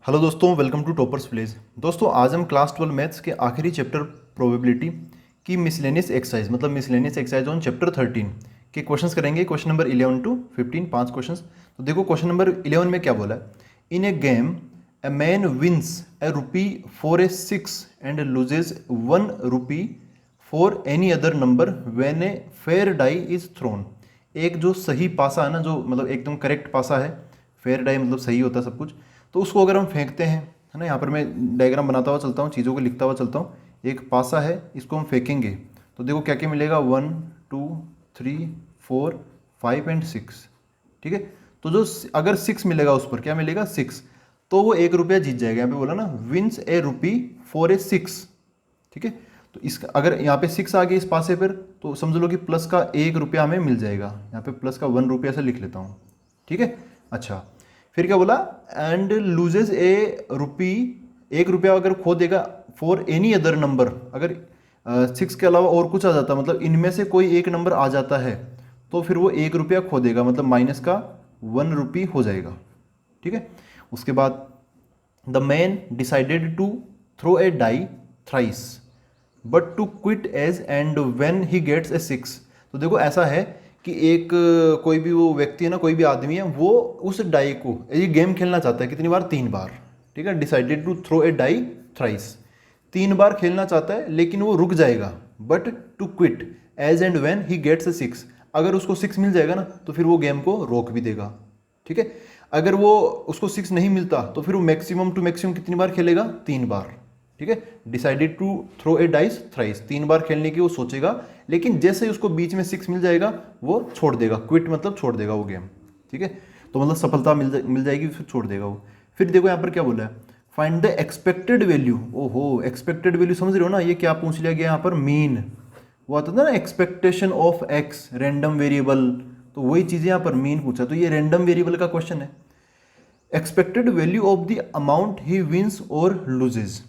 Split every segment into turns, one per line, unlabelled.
Hello दोस्तों, welcome to toppers pledge. दोस्तों आज हम क्लास 12 मैथ्स के आखिरी चैप्टर प्रोबेबिलिटी की मिसलेनियस एक्सरसाइज मतलब मिसलेनियस एक्सरसाइज ऑन चैप्टर 13 के क्वेश्चंस करेंगे। Question number 11 to 15 5 questions. तो देखो क्वेश्चन नंबर 11 में क्या बोला है। In a game a man wins a rupee for a 6 and loses 1 rupee for any other number when a fair die is thrown. एक जो सही पासा है ना, जो मतलब एकदम करेक्ट पासा है, फेयर डाई मतलब सही होता है सब कुछ, तो उसको अगर हम फेंकते हैं, है ना, यहाँ पर मैं डायग्राम बनाता हुआ चलता हूँ, चीज़ों को लिखता हुआ चलता हूँ। एक पासा है, इसको हम फेंकेंगे तो देखो क्या क्या मिलेगा, 1 2 3 4 5 एंड 6। ठीक है, तो जो अगर 6 मिलेगा उस पर क्या मिलेगा 6, तो वो 1 रुपया जीत जाएगा। यहाँ पे बोला ना wins a rupee for a 6। ठीक है, तो इसका अगर यहाँ पे 6 आ गया इस पासे पर, तो समझ लो कि प्लस का 1 रुपया हमें मिल जाएगा। यहाँ पे प्लस का 1 रुपया से लिख लेता हूँ। ठीक है, अच्छा फिर क्या बोला, एंड लूजेज ए रुपी, 1 रुपया अगर खो देगा फॉर एनी अदर नंबर, अगर 6 के अलावा और कुछ आ जाता, मतलब इनमें से कोई एक नंबर आ जाता है, तो फिर वो 1 रुपया खो देगा, मतलब माइनस का 1 रुपी हो जाएगा। ठीक है, उसके बाद the man decided to throw a die thrice but to quit as and when he gets a 6। तो देखो ऐसा है कि एक कोई भी वो व्यक्ति है ना, कोई भी आदमी है, वो उस डाई को, ये गेम खेलना चाहता है कितनी बार, 3 बार। ठीक है, decided to throw a die thrice, 3 बार खेलना चाहता है लेकिन वो रुक जाएगा। But to quit as and when he gets a 6, अगर उसको 6 मिल जाएगा ना तो फिर वो गेम को रोक भी देगा। ठीक है, अगर वो उसको 6 नहीं मिलता तो फिर वो मैक्सिमम टू मैक्सिमम कितनी बार खेलेगा, 3 बार। ठीक है, decided to throw a dice thrice, 3 बार खेलने की वो सोचेगा, लेकिन जैसे ही उसको बीच में 6 मिल जाएगा वो छोड़ देगा, क्विट मतलब छोड़ देगा वो गेम। ठीक है, तो मतलब सफलता मिल जाएगी, फिर छोड़ देगा वो। फिर देखो यहाँ पर क्या बोला है, फाइंड द एक्सपेक्टेड वैल्यू। ओहो, एक्सपेक्टेड वैल्यू समझ रहे हो ना, ये क्या पूछ लिया गया यहाँ पर, मीन। वो आता था ना expectation of X, random variable, तो वही चीज़ यहाँ पर मीन पूछा, तो ये रैंडम वेरिएबल का क्वेश्चन है। Expected value of the amount he wins और लूजेज।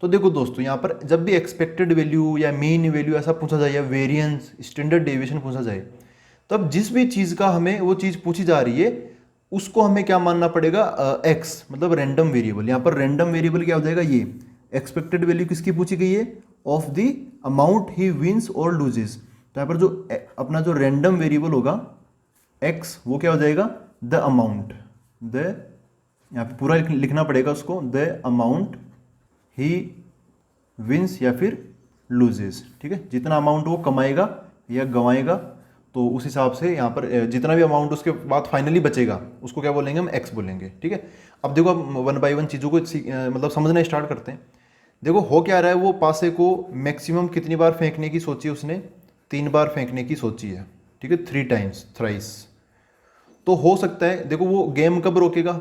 तो देखो दोस्तों, यहाँ पर जब भी एक्सपेक्टेड वैल्यू या मीन वैल्यू ऐसा पूछा जाए, या वेरिएंस स्टैंडर्ड डेविएशन पूछा जाए, तब जिस भी चीज़ का हमें वो चीज़ पूछी जा रही है उसको हमें क्या मानना पड़ेगा, एक्स मतलब रैंडम वेरिएबल। यहाँ पर रैंडम वेरिएबल क्या हो जाएगा, ये एक्सपेक्टेड वैल्यू किसकी पूछी गई है, of the amount he wins और लूजेज। तो यहाँ पर जो अपना जो रैंडम वेरिएबल होगा एक्स, वो क्या हो जाएगा, द अमाउंट, द, यहाँ पे पूरा लिखना पड़ेगा उसको, द अमाउंट ही विंस या फिर लूजेस। ठीक है, जितना अमाउंट वो कमाएगा या गंवाएगा, तो उस हिसाब से यहाँ पर जितना भी अमाउंट उसके बाद फाइनली बचेगा उसको क्या बोलेंगे, हम एक्स बोलेंगे। ठीक है, अब देखो अब 1 बाय 1 चीज़ों को मतलब समझना स्टार्ट करते हैं। देखो हो क्या रहा है, वो पासे को मैक्सिमम कितनी बार फेंकने की सोची है उसने, 3 बार फेंकने की सोची है। ठीक है, 3 टाइम्स थ्राइस। तो हो सकता है, देखो वो गेम कब रोकेगा,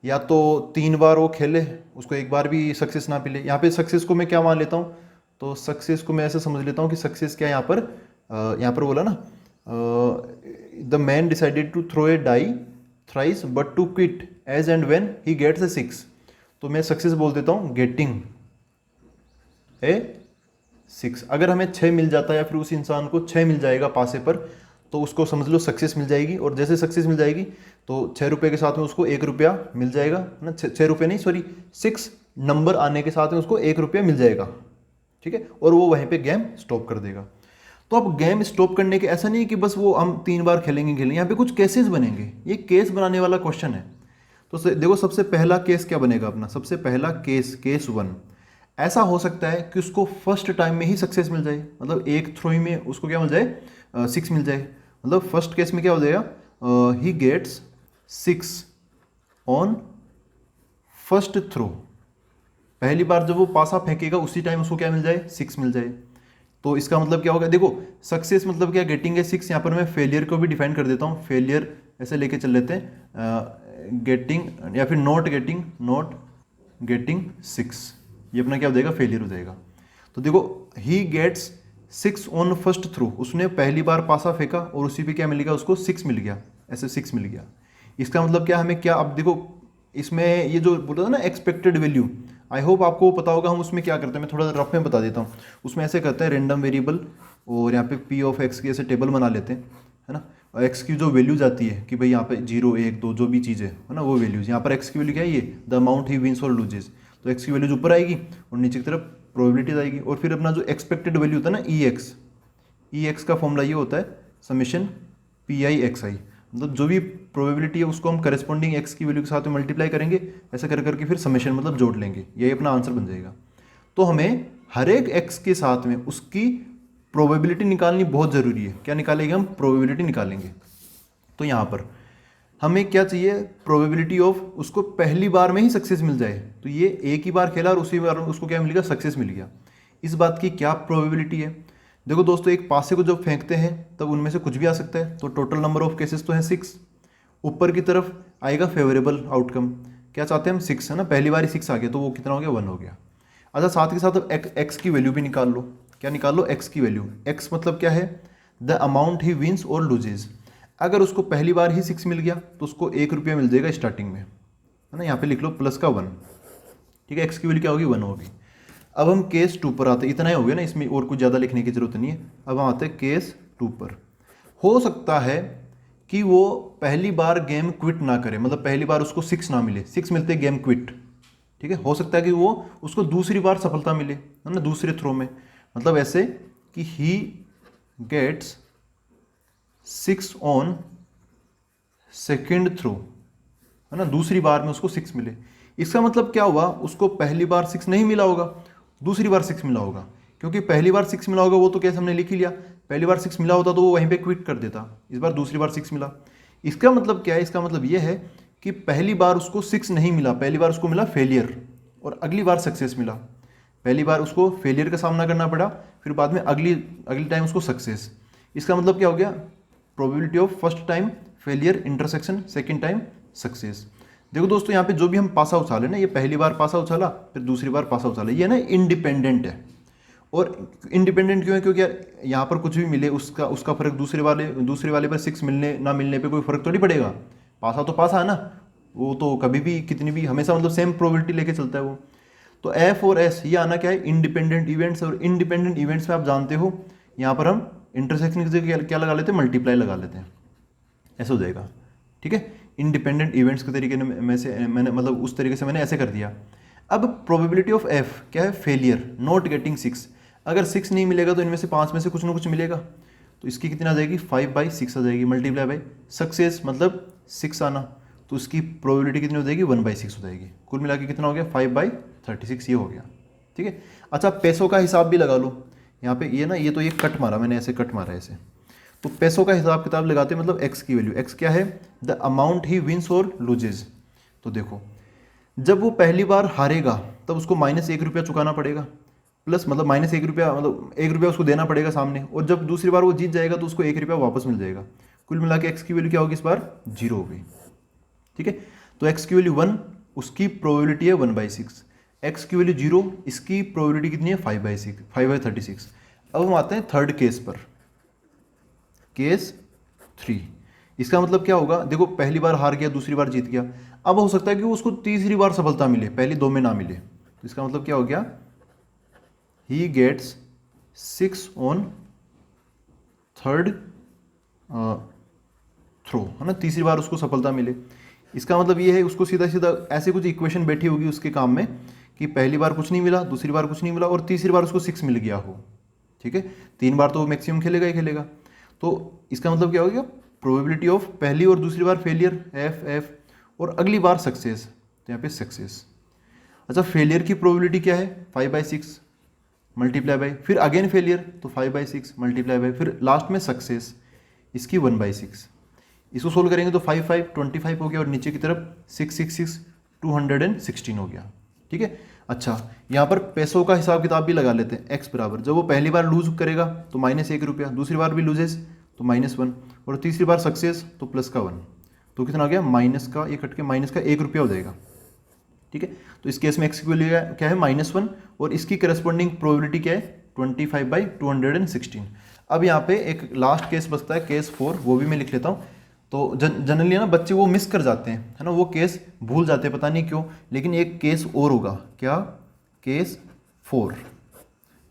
या तो 3 बार वो खेले, उसको एक बार भी सक्सेस ना मिले। यहाँ पे सक्सेस को मैं क्या मान लेता हूँ, तो सक्सेस को मैं ऐसे समझ लेता हूँ कि सक्सेस क्या है यहाँ पर बोला ना, the man decided to throw a die thrice but to quit as and when he gets a 6। तो मैं सक्सेस बोल देता हूँ गेटिंग ए 6। अगर हमें 6 मिल जाता है या फिर उस इंसान को 6 मिल जाएगा पासे पर, तो उसको समझ लो सक्सेस मिल जाएगी। और जैसे सक्सेस मिल जाएगी तो 6 रुपये के साथ में उसको 1 रुपया मिल जाएगा ना, 6 रुपये नहीं सॉरी, 6 नंबर आने के साथ में उसको 1 रुपया मिल जाएगा। ठीक है, और वो वहीं पे गेम स्टॉप कर देगा। तो अब गेम स्टॉप करने के ऐसा नहीं है कि बस वो हम 3 बार खेलेंगे, यहाँ पे कुछ केसेस बनेंगे, ये केस बनाने वाला क्वेश्चन है। तो देखो सबसे पहला केस क्या बनेगा अपना, सबसे पहला केस, केस 1, ऐसा हो सकता है कि उसको फर्स्ट टाइम में ही सक्सेस मिल जाए, मतलब एक थ्रो में उसको क्या मिल जाए, 6 मिल जाए। मतलब फर्स्ट केस में क्या हो जाएगा, he gets 6 on first throw. पहली बार जब वो पासा फेंकेगा उसी टाइम उसको क्या मिल जाए, 6 मिल जाए। तो इसका मतलब क्या होगा, देखो सक्सेस मतलब क्या, गेटिंग ए 6। यहाँ पर मैं फेलियर को भी डिफाइन कर देता हूँ, फेलियर ऐसे लेके चल लेते हैं, गेटिंग या फिर नॉट गेटिंग 6, ये अपना क्या हो जाएगा, फेलियर हो जाएगा। तो देखो he gets 6 on first throw, उसने पहली बार पासा फेंका और उसी पे क्या मिल गया, उसको 6 मिल गया, ऐसे 6 मिल गया। इसका मतलब क्या, हमें क्या, अब देखो इसमें ये जो बोला था ना एक्सपेक्टेड वैल्यू, आई होप आपको पता होगा हम उसमें क्या करते हैं, मैं थोड़ा रफ में बता देता हूँ। उसमें ऐसे करते हैं रैंडम वेरिएबल और यहाँ पे पी ऑफ एक्स की ऐसे टेबल बना लेते हैं, है ना। एक्स की जो वैल्यूज आती है कि भाई यहाँ पे 0 1 2 जो भी चीज़ है ना, वो वैल्यूज। यहाँ पर एक्स की वैल्यू क्या है, ये द अमाउंट ही विंस और लूजेस, तो एक्स की वैल्यूज ऊपर आएगी और नीचे की तरफ प्रोबेबिलिटीज आएगी। और फिर अपना जो एक्सपेक्टेड वैल्यू होता है ना ई एक्स का फॉर्मूला ये होता है समेशन पी आई एक्स आई, मतलब जो भी प्रोबेबिलिटी है उसको हम करस्पॉन्डिंग एक्स की वैल्यू के साथ में मल्टीप्लाई करेंगे, ऐसा कर करके फिर समेशन मतलब जोड़ लेंगे, यही अपना आंसर बन जाएगा। तो हमें हर एक एक्स के साथ में उसकी प्रोबेबिलिटी निकालनी बहुत ज़रूरी है। क्या निकालेंगे हम, प्रोबेबिलिटी निकालेंगे। तो यहाँ पर हमें क्या चाहिए, प्रोबेबिलिटी ऑफ उसको पहली बार में ही सक्सेस मिल जाए। तो ये एक ही बार खेला और उसी बार उसको क्या मिल गया, सक्सेस मिल गया। इस बात की क्या प्रोबेबिलिटी है, देखो दोस्तों, एक पासे को जब फेंकते हैं तब उनमें से कुछ भी आ सकता है, तो टोटल नंबर ऑफ केसेस तो है 6। ऊपर की तरफ आएगा फेवरेबल आउटकम, क्या चाहते हैं हम 6 है ना, पहली बार ही 6 आ गया तो वो कितना हो गया, 1 हो गया। अच्छा, साथ के साथ अब एक्स की वैल्यू भी निकाल लो। क्या निकाल लो, एक्स की वैल्यू। एक्स मतलब क्या है, द अमाउंट ही विंस और लूजेज। अगर उसको पहली बार ही 6 मिल गया तो उसको 1 रुपया मिल जाएगा स्टार्टिंग में, है ना, यहाँ पे लिख लो प्लस का 1। ठीक है, एक्स की वैल्यू क्या होगी, 1 होगी। अब हम केस 2 पर आते हैं, इतना ही हो गया ना, इसमें और कुछ ज़्यादा लिखने की जरूरत नहीं है। अब हम आते हैं केस 2 पर। हो सकता है कि वो पहली बार गेम क्विट ना करे, मतलब पहली बार उसको 6 ना मिले, 6 मिलते गेम क्विट। ठीक है, हो सकता है कि वो उसको दूसरी बार सफलता मिले, है ना, दूसरे थ्रो में, मतलब ऐसे कि he gets 6 on second throw, है ना, दूसरी बार में उसको 6 मिले। इसका मतलब क्या हुआ, उसको पहली बार 6 नहीं मिला होगा, दूसरी बार 6 मिला होगा। क्योंकि पहली बार 6 मिला होगा वो तो कैसे हमने लिख ही लिया, पहली बार 6 मिला होता तो वो वहीं पे क्विट कर देता, इस बार दूसरी बार 6 मिला। इसका मतलब क्या है, इसका मतलब ये है कि पहली बार उसको 6 नहीं मिला, पहली बार उसको मिला फेलियर और अगली बार सक्सेस मिला। पहली बार उसको फेलियर का सामना करना पड़ा, फिर बाद में अगली टाइम उसको सक्सेस। इसका मतलब क्या हो गया, probability of first time failure intersection second time success. देखो दोस्तों, यहाँ पे जो भी हम पासा उछाले ना, ये पहली बार पासा उछाला फिर दूसरी बार पासा उछाला, ये ना इंडिपेंडेंट है। और इंडिपेंडेंट क्यों है, क्योंकि यार यहाँ पर कुछ भी मिले उसका फर्क दूसरे वाले पर 6 मिलने ना मिलने पे कोई फर्क थोड़ी पड़ेगा। पासा तो पासा है ना, वो तो कभी भी कितनी भी हमेशा मतलब सेम प्रोबेबिलिटी लेके चलता है वो। तो एफ और एस ये आना क्या है, इंडिपेंडेंट इवेंट्स। और इंडिपेंडेंट इवेंट्स में आप जानते हो यहाँ पर हम इंटरसेक्शन की जगह क्या लगा लेते हैं, मल्टीप्लाई लगा लेते हैं, ऐसा हो जाएगा। ठीक है, इंडिपेंडेंट इवेंट्स के तरीके मैंने मतलब उस तरीके से मैंने ऐसे कर दिया। अब प्रोबेबिलिटी ऑफ एफ क्या है, फेलियर नॉट गेटिंग 6। अगर 6 नहीं मिलेगा तो इनमें से 5 में से कुछ ना कुछ मिलेगा, तो इसकी कितना आ जाएगी, 5/6 आ जाएगी, मल्टीप्लाई बाई सक्सेस मतलब 6 आना, तो उसकी प्रोबेबिलिटी कितनी हो जाएगी, 1/6 हो जाएगी। कुल मिला के कितना हो गया, 5/36 ये हो गया। ठीक है, अच्छा पैसों का हिसाब भी लगा लो। यहाँ पे ये ना, ये तो ये कट मारा मैंने, ऐसे कट मारा ऐसे, तो पैसों का हिसाब किताब लगाते हैं, मतलब एक्स की वैल्यू। एक्स क्या है, द अमाउंट ही विंस और लूजेज। तो देखो, जब वो पहली बार हारेगा तब उसको -1 रुपया चुकाना पड़ेगा, प्लस मतलब -1 रुपया, मतलब 1 रुपया उसको देना पड़ेगा सामने। और जब दूसरी बार वो जीत जाएगा तो उसको 1 रुपया वापस मिल जाएगा। कुल मिला के एक्स की वैल्यू क्या होगी, इस बार 0 हो गई। ठीक है, तो एक्स की वैल्यू 1, उसकी प्रोबेबिलिटी है 1/6। एक्स की वैल्यू 0, इसकी प्रोबेबिलिटी कितनी है, 5/36। अब हम आते हैं थर्ड केस पर, केस 3। इसका मतलब क्या होगा, देखो पहली बार हार गया, दूसरी बार जीत गया। अब हो सकता है कि उसको तीसरी बार सफलता मिले, पहली 2 में ना मिले। तो इसका मतलब क्या हो गया, he gets 6 on third throw, है ना, तीसरी बार उसको सफलता मिले। इसका मतलब ये है, उसको सीधा सीधा ऐसे कुछ इक्वेशन बैठी होगी उसके काम में कि पहली बार कुछ नहीं मिला, दूसरी बार कुछ नहीं मिला और तीसरी बार उसको 6 मिल गया हो। ठीक है, 3 बार तो वो मैक्सिमम खेलेगा ही खेलेगा। तो इसका मतलब क्या हो गया, प्रोबेबिलिटी ऑफ पहली और दूसरी बार फेलियर एफ और अगली बार सक्सेस, तो यहाँ पे सक्सेस। अच्छा, फेलियर की प्रोबेबिलिटी क्या है, 5/6 मल्टीप्लाई बाई, फिर अगेन फेलियर तो 5/6 मल्टीप्लाई बाई, फिर लास्ट में सक्सेस, इसकी 1/6। इसको सोल्व करेंगे तो 5 5 25 हो गया और नीचे की तरफ 6 6 6 216 हो गया। ठीक है, अच्छा यहाँ पर पैसों का हिसाब किताब भी लगा लेते हैं। एक्स बराबर, जब वो पहली बार लूज करेगा तो -1 रुपया, दूसरी बार भी लूजेस तो -1 और तीसरी बार सक्सेस तो प्लस का 1। तो कितना आ गया, माइनस का ये कट के माइनस का 1 रुपया हो जाएगा। ठीक है, तो इस केस में एक्स की वैल्यू क्या है, -1 और इसकी करस्पॉन्डिंग प्रोबेबिलिटी क्या है, 25/216। अब यहाँ पे एक लास्ट केस बचता है, केस 4, वो भी मैं लिख लेता हूँ। तो जनरली ना बच्चे वो मिस कर जाते हैं, है ना, वो केस भूल जाते हैं, पता नहीं क्यों। लेकिन एक केस और होगा, क्या, केस 4।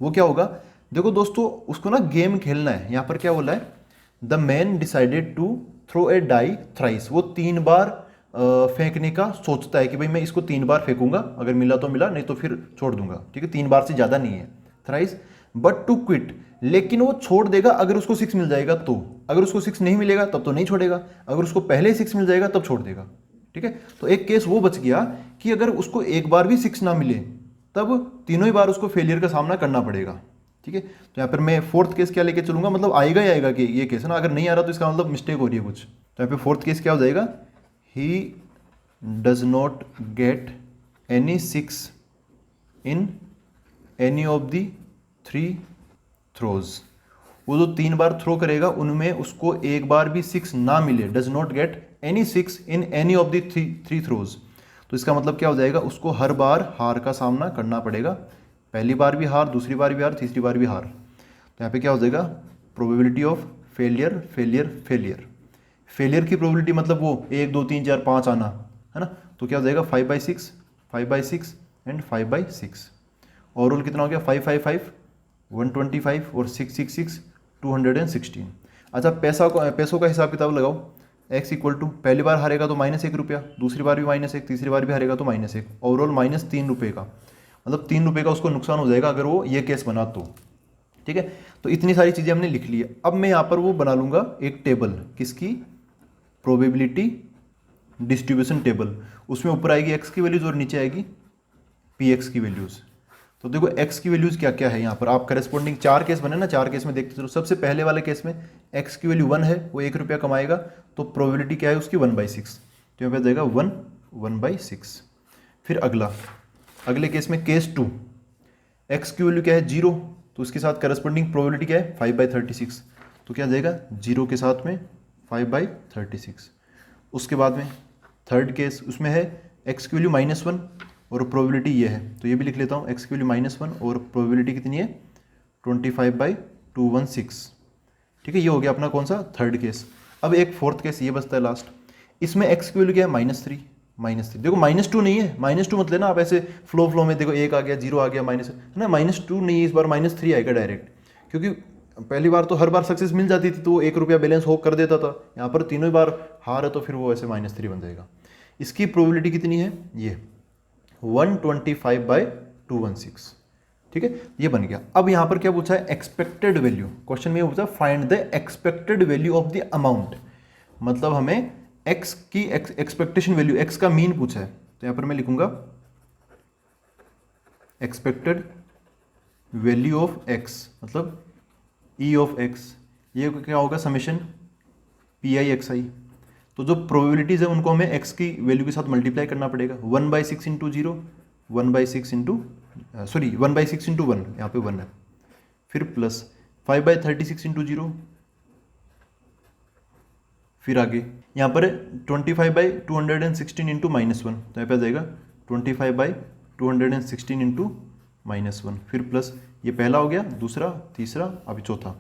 वो क्या होगा, देखो दोस्तों, उसको ना गेम खेलना है। यहाँ पर क्या बोला है, the man decided to throw a die thrice, वो 3 बार फेंकने का सोचता है कि भाई मैं इसको 3 बार फेंकूंगा, अगर मिला तो मिला, नहीं तो फिर छोड़ दूंगा, ठीक है, 3 बार से ज़्यादा नहीं है थ्राइस, बट टू क्विट, लेकिन वो छोड़ देगा अगर उसको 6 मिल जाएगा तो, अगर उसको 6 नहीं मिलेगा तब तो नहीं छोड़ेगा, अगर उसको पहले 6 मिल जाएगा तब छोड़ देगा, ठीक है। तो एक केस वो बच गया कि अगर उसको एक बार भी 6 ना मिले तब तीनों ही बार उसको फेलियर का सामना करना पड़ेगा, ठीक है। तो यहाँ पर मैं फोर्थ केस क्या लेके चलूंगा, मतलब आएगा ही आएगा कि ये केस है ना, अगर नहीं आ रहा तो इसका मतलब मिस्टेक हो रही है कुछ। तो यहाँ पे फोर्थ केस क्या हो जाएगा, he does not get any 6 in any of the 3 throws, वो जो 3 बार थ्रो करेगा उनमें उसको एक बार भी 6 ना मिले, does not get any 6 in any of the 3 throws. तो इसका मतलब क्या हो जाएगा, उसको हर बार हार का सामना करना पड़ेगा, पहली बार भी हार, दूसरी बार भी हार, तीसरी बार भी हार। तो यहाँ पे क्या हो जाएगा, probability of failure failure failure, failure की प्रोबेबिलिटी मतलब वो 1 2 3 4 5 आना है ना, तो क्या हो जाएगा 5/6 5/6 एंड 5/6। ओवरऑल कितना हो गया 555 125 और 666 216। अच्छा पैसों का हिसाब किताब लगाओ, x इक्वल टू पहली बार हारेगा तो -1 रुपया, दूसरी बार भी -1, तीसरी बार भी हारेगा तो -1, ओवरऑल -3 रुपये का, मतलब 3 रुपये का उसको नुकसान हो जाएगा अगर वो ये केस बना तो, ठीक है। तो इतनी सारी चीज़ें हमने लिख ली है। अब मैं यहाँ पर वो बना लूँगा एक टेबल, किसकी, प्रोबेबिलिटी डिस्ट्रीब्यूशन टेबल, उसमें ऊपर आएगी x की वैल्यूज़ और नीचे आएगी px की वैल्यूज़। तो देखो x की वैल्यूज़ क्या क्या है यहाँ पर, आप करस्पॉन्डिंग 4 केस बने ना, 4 केस में देखते चलो। सबसे पहले वाले केस में x की वैल्यू 1 है, वो 1 रुपया कमाएगा, तो प्रोबेबिलिटी क्या है उसकी 1/6, तो यहाँ पे देगा 1/6। फिर अगले केस में केस 2, x की वैल्यू क्या है 0, तो उसके साथ करस्पॉन्डिंग प्रोबेबिलिटी क्या है 5/36, तो क्या देगा 0 के साथ में 5/36। उसके बाद में थर्ड केस, उसमें है x की वैल्यू -1 और प्रोबेबिलिटी ये है, तो ये भी लिख लेता हूँ, x की वैल्यू -1 और प्रोबेबिलिटी कितनी है 25/216, ठीक है। ये हो गया अपना कौन सा, थर्ड केस। अब एक फोर्थ केस ये बचता है लास्ट, इसमें x की वैल्यू क्या है -3 देखो -2 नहीं है, -2 मत लेना आप ऐसे फ्लो में, देखो 1 आ गया 0 आ गया माइनस है ना, -2 नहीं है, इस बार -3 आएगा डायरेक्ट, क्योंकि पहली बार तो हर बार सक्सेस मिल जाती थी तो वो 1 रुपया बैलेंस हो कर देता था, यहाँ पर तीनों ही बार हार है तो फिर वो ऐसे -3 बन जाएगा। इसकी प्रोबेबिलिटी कितनी है, ये 125/216, ठीक है, ये बन गया। अब यहाँ पर क्या पूछा है, एक्सपेक्टेड वैल्यू, क्वेश्चन में पूछा find the expected value of the amount, मतलब हमें x की एक्सपेक्टेशन वैल्यू, x का मीन पूछा है, तो यहाँ पर मैं लिखूंगा एक्सपेक्टेड वैल्यू ऑफ x, मतलब e ऑफ x, ये क्या होगा समेशन PI/XI। तो जो प्रोबेबिलिटीज है उनको हमें x की वैल्यू के साथ मल्टीप्लाई करना पड़ेगा, 1/6 इंटू 0, 1/6 इंटू 1/6 इंटू 1, यहाँ पे 1 है, फिर प्लस 5/36 इंटू 0, फिर आगे यहाँ पर 25/216 इंटू -1, तो यहाँ पे आ जाएगा 25/216 इंटू -1, फिर प्लस ये पहला हो गया, दूसरा, तीसरा, अभी चौथा,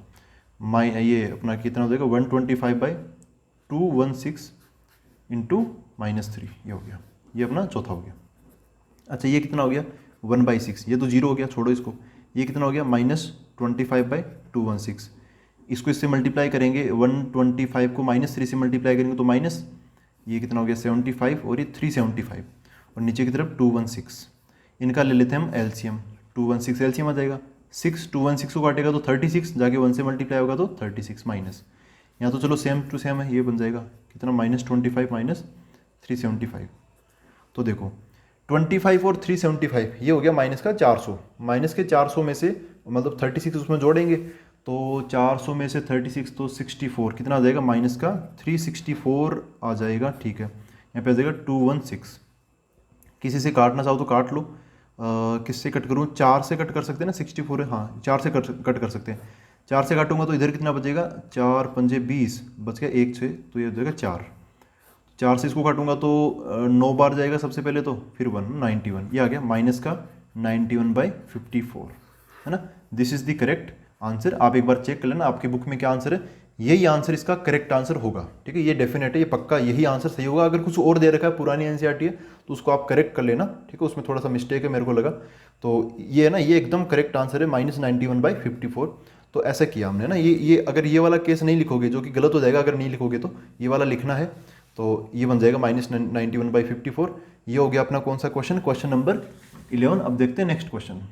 ये अपना कितना हो जाएगा 125/216 इंटू -3, ये हो गया, ये अपना चौथा हो गया। अच्छा ये कितना हो गया 1/6, ये तो 0 हो गया, छोड़ो इसको, ये कितना हो गया -25/216, इसको इससे मल्टीप्लाई करेंगे, 125 को -3 से मल्टीप्लाई करेंगे तो माइनस, ये कितना हो गया 75 और ये 375 और नीचे की तरफ 216, इनका ले लेते हैं हम एलसीएम, 216 एलसीएम आ जाएगा, 6 216 को काटेगा तो 36, जाके 1 से मल्टीप्लाई होगा तो 36 माइनस, यहाँ तो चलो सेम टू सेम है, ये बन जाएगा कितना -25 -375। तो देखो 25 और 375 ये हो गया माइनस का 400, माइनस के 400 में से मतलब 36 उसमें जोड़ेंगे तो 400 में से 36 तो 64, कितना आ जाएगा माइनस का 364 आ जाएगा, ठीक है। यहाँ पे आ जाएगा 216, किसी से काटना चाहो तो काट लो, किससे कट करूँ, 4 से कट कर सकते हैं ना, 64 है, हाँ 4 से कट कर सकते हैं, 4 से काटूंगा तो इधर कितना बचेगा, 4 पंजे 20, बच गया 1 6, तो ये हो जाएगा 4 से इसको काटूंगा तो 9 बार जाएगा सबसे पहले, तो फिर 91, ये आ गया माइनस का 91/54, है ना। This is the correct answer. आप एक बार चेक कर लेना आपकी बुक में क्या आंसर है, यही आंसर इसका करेक्ट आंसर होगा, ठीक है, ये डेफिनेट है, ये पक्का यही आंसर सही होगा। अगर कुछ और दे रखा है पुरानी एनसीईआरटी है तो उसको आप करेक्ट कर लेना, ठीक है, उसमें थोड़ा सा मिस्टेक है मेरे को लगा, तो ये है ना, ये एकदम करेक्ट आंसर है -91/54। तो ऐसा किया हमने ना, ये अगर ये वाला केस नहीं लिखोगे जो कि गलत हो जाएगा, अगर नहीं लिखोगे तो ये वाला लिखना है, तो ये बन जाएगा -91/54। ये हो गया अपना कौन सा क्वेश्चन, क्वेश्चन नंबर 11। अब देखते हैं नेक्स्ट क्वेश्चन।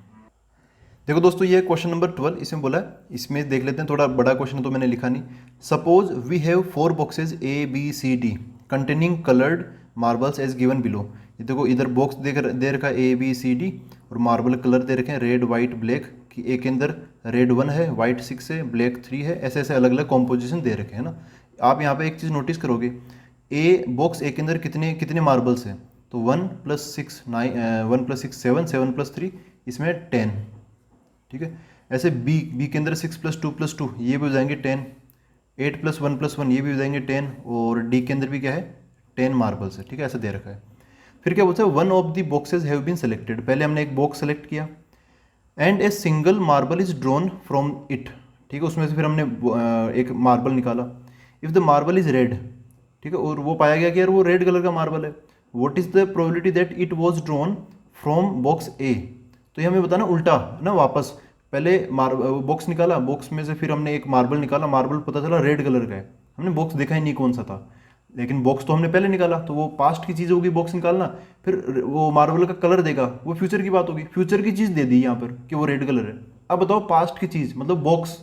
देखो दोस्तों, ये क्वेश्चन नंबर 12 इसमें बोला है, इसमें देख लेते हैं, थोड़ा बड़ा क्वेश्चन है तो मैंने लिखा नहीं। Suppose we have 4 boxes A B C D containing coloured marbles as given below. ये देखो इधर बॉक्स दे रखा है A B C D और मार्बल कलर दे रखे हैं रेड वाइट ब्लैक, कि एक के अंदर रेड 1 है, वाइट 6 है, ब्लैक 3 है, ऐसे ऐसे अलग अलग कॉम्पोजिशन दे रखे हैं ना। आप यहाँ पे एक चीज़ नोटिस करोगे, बॉक्स ए के अंदर कितने कितने मार्बल्स हैं, तो 1 + 6 9, 1 + 6 7, 7 + 3 इसमें 10, ठीक है। ऐसे बी के अंदर 6 + 2 + 2 ये भी हो जाएंगे 10, 8 + 1 + 1 ये भी हो जाएंगे 10, और डी के अंदर भी क्या है 10 मार्बल्स है, ठीक है, ऐसा दे रखा है। फिर क्या बोलता है, 1 of the boxes have been selected, पहले हमने एक बॉक्स सेलेक्ट किया, and a single marble is drawn from it, ठीक है, उसमें से फिर हमने एक मार्बल निकाला। If the marble is red, ठीक है, और वो पाया गया कि यार वो रेड कलर का मार्बल है, what is the probability that it was drawn from box A. तो ये हमें बताना उल्टा ना, वापस पहले बॉक्स निकाला, बॉक्स में से फिर हमने एक मार्बल निकाला, मार्बल पता चला रेड कलर का है, हमने बॉक्स देखा ही नहीं कौन सा था, लेकिन बॉक्स तो हमने पहले निकाला, तो वो पास्ट की चीज़ होगी बॉक्स निकालना, फिर वो मार्बल का कलर देगा, वो फ्यूचर की बात होगी, फ्यूचर की चीज़ दे दी यहाँ पर कि वो रेड कलर है। अब बताओ पास्ट की चीज़ मतलब बॉक्स,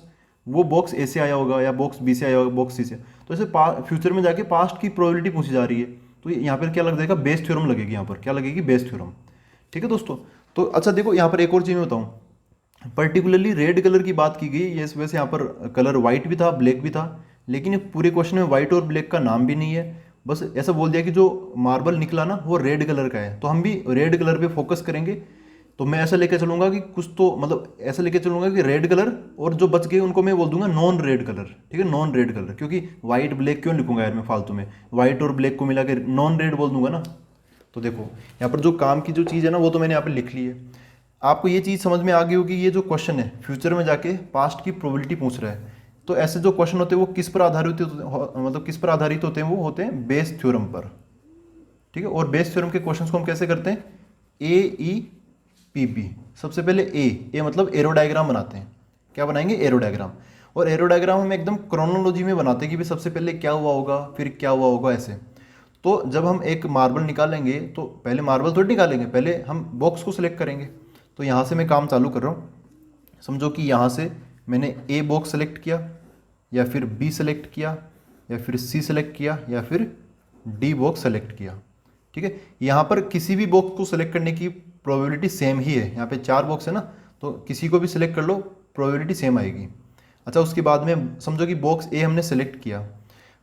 वो बॉक्स ए से आया होगा या बॉक्स बी से आया होगा, बॉक्स सी से, तो ऐसे फ्यूचर में जाके पास्ट की प्रोबेबिलिटी पूछी जा रही है, तो यहाँ पर क्या लग जाएगा, बेस थ्योरम लगेगी, यहाँ पर क्या लगेगी, बेस थ्योरम, ठीक है दोस्तों। तो अच्छा देखो यहाँ पर एक और चीज़ मैं बताऊँ, पर्टिकुलरली रेड कलर की बात की गई, ये इस वजह से यहाँ पर कलर वाइट भी था ब्लैक भी था, लेकिन पूरे क्वेश्चन में वाइट और ब्लैक का नाम भी नहीं है, बस ऐसा बोल दिया कि जो मार्बल निकला ना वो रेड कलर का है, तो हम भी रेड कलर पे फोकस करेंगे। तो मैं ऐसा लेकर चलूंगा कि कुछ तो मतलब ऐसा लेकर चलूंगा कि रेड कलर, और जो बच गए उनको मैं बोल दूंगा नॉन रेड कलर, ठीक है, नॉन रेड कलर, क्योंकि वाइट ब्लैक क्यों लिखूंगा यार मैं फालतू में, वाइट और ब्लैक को मिला के नॉन रेड बोल दूंगा ना। तो देखो यहाँ पर जो काम की जो चीज़ है ना वो तो मैंने यहाँ पर लिख ली है। आपको ये चीज़ समझ में आ गई होगी, ये जो क्वेश्चन है फ्यूचर में जाके पास्ट की प्रोबेबिलिटी पूछ रहा है, तो ऐसे जो क्वेश्चन होते हैं वो किस पर आधारित होते, मतलब किस पर आधारित होते हैं, वो होते हैं बेस थ्योरम पर, ठीक है। और बेस थ्योरम के क्वेश्चंस को हम कैसे करते हैं, AEPB। सबसे पहले ए मतलब एरो डायग्राम बनाते हैं, क्या बनाएंगे, एरो डायग्राम। और एरो डायग्राम हम एकदम क्रोनोलॉजी में बनाते हैं कि भाई सबसे पहले क्या हुआ होगा फिर क्या हुआ होगा ऐसे। तो जब हम एक मार्बल निकालेंगे तो पहले मार्बल थोड़ी निकालेंगे, पहले हम बॉक्स को सिलेक्ट करेंगे। तो यहाँ से मैं काम चालू कर रहा हूँ, समझो कि यहाँ से मैंने ए बॉक्स सेलेक्ट किया, या फिर बी सेलेक्ट किया, या फिर सी सेलेक्ट किया, या फिर डी बॉक्स सेलेक्ट किया, ठीक है। यहाँ पर किसी भी बॉक्स को सेलेक्ट करने की प्रोबेबिलिटी सेम ही है, यहाँ पे 4 बॉक्स है ना, तो किसी को भी सिलेक्ट कर लो प्रोबेबिलिटी सेम आएगी। अच्छा उसके बाद में समझो कि बॉक्स ए हमने सेलेक्ट किया,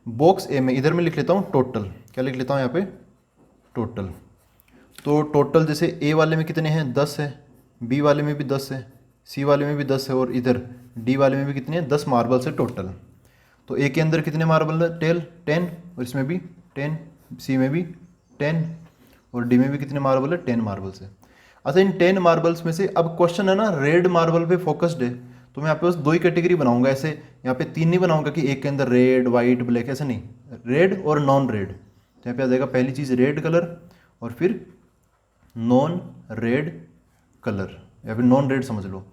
बॉक्स ए में इधर मैं लिख लेता हूँ टोटल, क्या लिख लेता हूँ यहाँ पे, टोटल। तो टोटल जैसे ए वाले में कितने हैं 10 है, बी वाले में भी 10 है, सी वाले में भी 10 है, और इधर डी वाले में भी कितने हैं 10 मार्बल्स है टोटल। तो ए के अंदर कितने मार्बल है 10, और इसमें भी 10, सी में भी 10, और डी में भी कितने मार्बल है 10 मार्बल्स है। अच्छा इन 10 मार्बल्स में से अब क्वेश्चन है ना रेड मार्बल पे फोकस्ड है, तो मैं यहाँ पे बस 2 ही कैटेगरी बनाऊंगा, ऐसे यहाँ पे 3 नहीं बनाऊंगा कि एक के अंदर रेड वाइट ब्लैक, ऐसे नहीं, रेड और नॉन रेड। तो यहाँ पे आ जाएगा पहली चीज़ रेड कलर, और फिर नॉन रेड कलर, या फिर नॉन रेड समझ लो।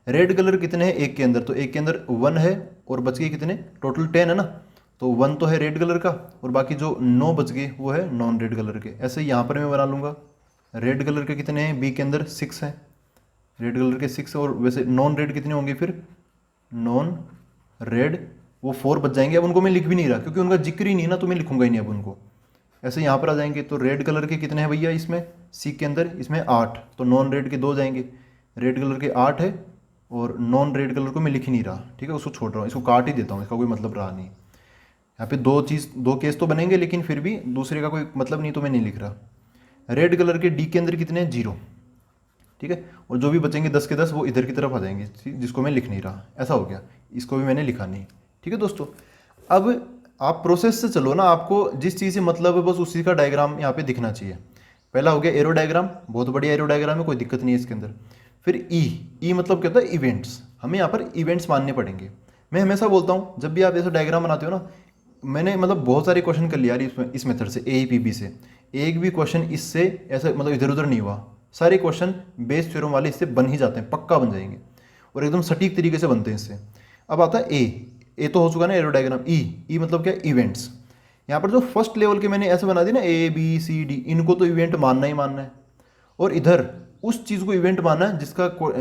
रेड कलर कितने हैं एक के अंदर, तो एक के अंदर 1 है, और बच गए कितने, टोटल 10 है ना, तो 1 तो है रेड कलर का, और बाकी जो 9 बच गए वो है नॉन रेड कलर के। ऐसे यहाँ पर मैं बना लूँगा, रेड कलर के कितने हैं, बी के अंदर 6 है, रेड कलर के 6, और वैसे नॉन रेड कितने होंगे फिर, नॉन रेड वो 4 बच जाएंगे। अब उनको मैं लिख भी नहीं रहा क्योंकि उनका जिक्र ही नहीं ना, तो मैं लिखूंगा ही नहीं अब उनको। ऐसे यहाँ पर आ जाएंगे, तो रेड कलर के कितने हैं भैया इसमें, सी के अंदर इसमें 8, तो नॉन रेड के 2 जाएंगे, रेड कलर के 8 है, और नॉन रेड कलर को मैं लिख ही नहीं रहा, ठीक है, उसको छोड़ रहा हूँ, इसको काट ही देता हूँ, इसका कोई मतलब रहा नहीं। यहाँ पे 2 केस तो बनेंगे, लेकिन फिर भी दूसरे का कोई मतलब नहीं, तो मैं नहीं लिख रहा। रेड कलर के डी के अंदर कितने हैं 0, ठीक है, और जो भी बचेंगे 10 के 10 वो इधर की तरफ आ जाएंगे, जिसको मैं लिख नहीं रहा, ऐसा हो गया, इसको भी मैंने लिखा नहीं, ठीक है दोस्तों। अब आप प्रोसेस से चलो ना, आपको जिस चीज़ से मतलब है बस उसी का डायग्राम यहाँ पे दिखना चाहिए। पहला हो गया एरो डायग्राम, बहुत बढ़िया एरो डायग्राम है, कोई दिक्कत नहीं है इसके अंदर। फिर ई मतलब क्या होता है, इवेंट्स, हमें यहाँ पर इवेंट्स मानने पड़ेंगे। मैं हमेशा बोलता हूँ जब भी आप ऐसा डायग्राम बनाते हो ना, मैंने मतलब बहुत सारे क्वेश्चन कर लिया यार इस मेथड से, AEPB से, एक भी क्वेश्चन इससे ऐसा मतलब इधर उधर नहीं हुआ, सारे क्वेश्चन बेस थ्योरम वाले इससे बन ही जाते हैं, पक्का बन जाएंगे, और एकदम सटीक तरीके से बनते हैं इससे। अब आता है ए तो हो चुका ना एरो डायग्राम। ई मतलब क्या, इवेंट्स। यहाँ पर जो फर्स्ट लेवल के मैंने ऐसे बना दी ना ए बी सी डी, इनको तो इवेंट मानना ही मानना है, और इधर उस चीज़ को इवेंट मानना है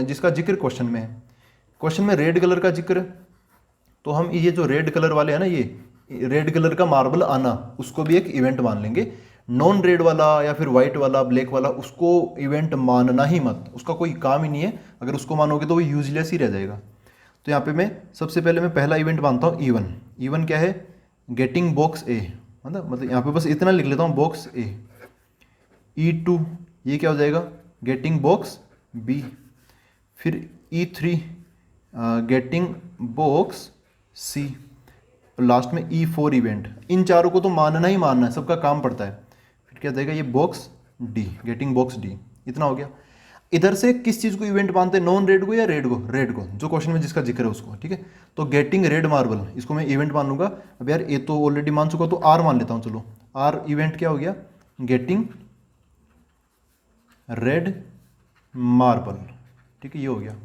जिसका जिक्र क्वेश्चन में है। क्वेश्चन में रेड कलर का जिक्र, तो हम ये जो रेड कलर वाले हैं ना, ये रेड कलर का मार्बल आना, उसको भी एक इवेंट मान लेंगे। नॉन रेड वाला या फिर वाइट वाला, ब्लैक वाला, उसको इवेंट मानना ही मत, उसका कोई काम ही नहीं है। अगर उसको मानोगे तो वो यूजलेस ही रह जाएगा। तो यहाँ पे मैं सबसे पहले मैं पहला इवेंट मानता हूँ E1। E1 क्या है, गेटिंग बॉक्स ए, मतलब यहाँ पे बस इतना लिख लेता हूँ, बॉक्स ए। E2 ये क्या हो जाएगा, गेटिंग बॉक्स बी। फिर E3 गेटिंग बॉक्स सी। लास्ट में E4 इवेंट। इन चारों को तो मानना ही मानना है, सबका काम पड़ता है। फिर क्या जाएगा, ये box D, getting box D. इतना हो गया। इधर से किस चीज़ को इवेंट मानते हैं, नॉन रेड को या रेड को, रेड को, जो क्वेश्चन में जिसका जिक्र है उसको, ठीक है। तो गेटिंग रेड मार्बल, इसको मैं इवेंट मान लूंगा। अब यार ए तो ऑलरेडी मान चुका, तो आर मान लेता हूँ। चलो आर इवेंट क्या हो गया, गेटिंग रेड मार्बल, ठीक है, ये हो गया।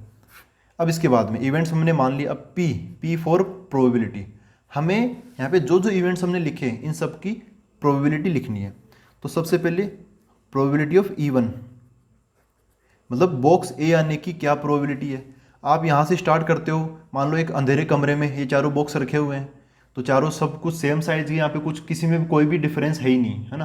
अब इसके बाद में इवेंट्स हमने मान लिया। अब पी फॉर प्रोबेबिलिटी। हमें यहाँ पे जो जो इवेंट्स हमने लिखे इन सब की प्रोबेबिलिटी लिखनी है। तो सबसे पहले प्रोबेबिलिटी ऑफ E1, मतलब बॉक्स ए आने की क्या प्रोबेबिलिटी है। आप यहाँ से स्टार्ट करते हो, मान लो एक अंधेरे कमरे में ये चारों बॉक्स रखे हुए हैं, तो चारों सब कुछ सेम साइज की, यहाँ पे कुछ किसी में भी कोई भी डिफरेंस है ही नहीं, है ना।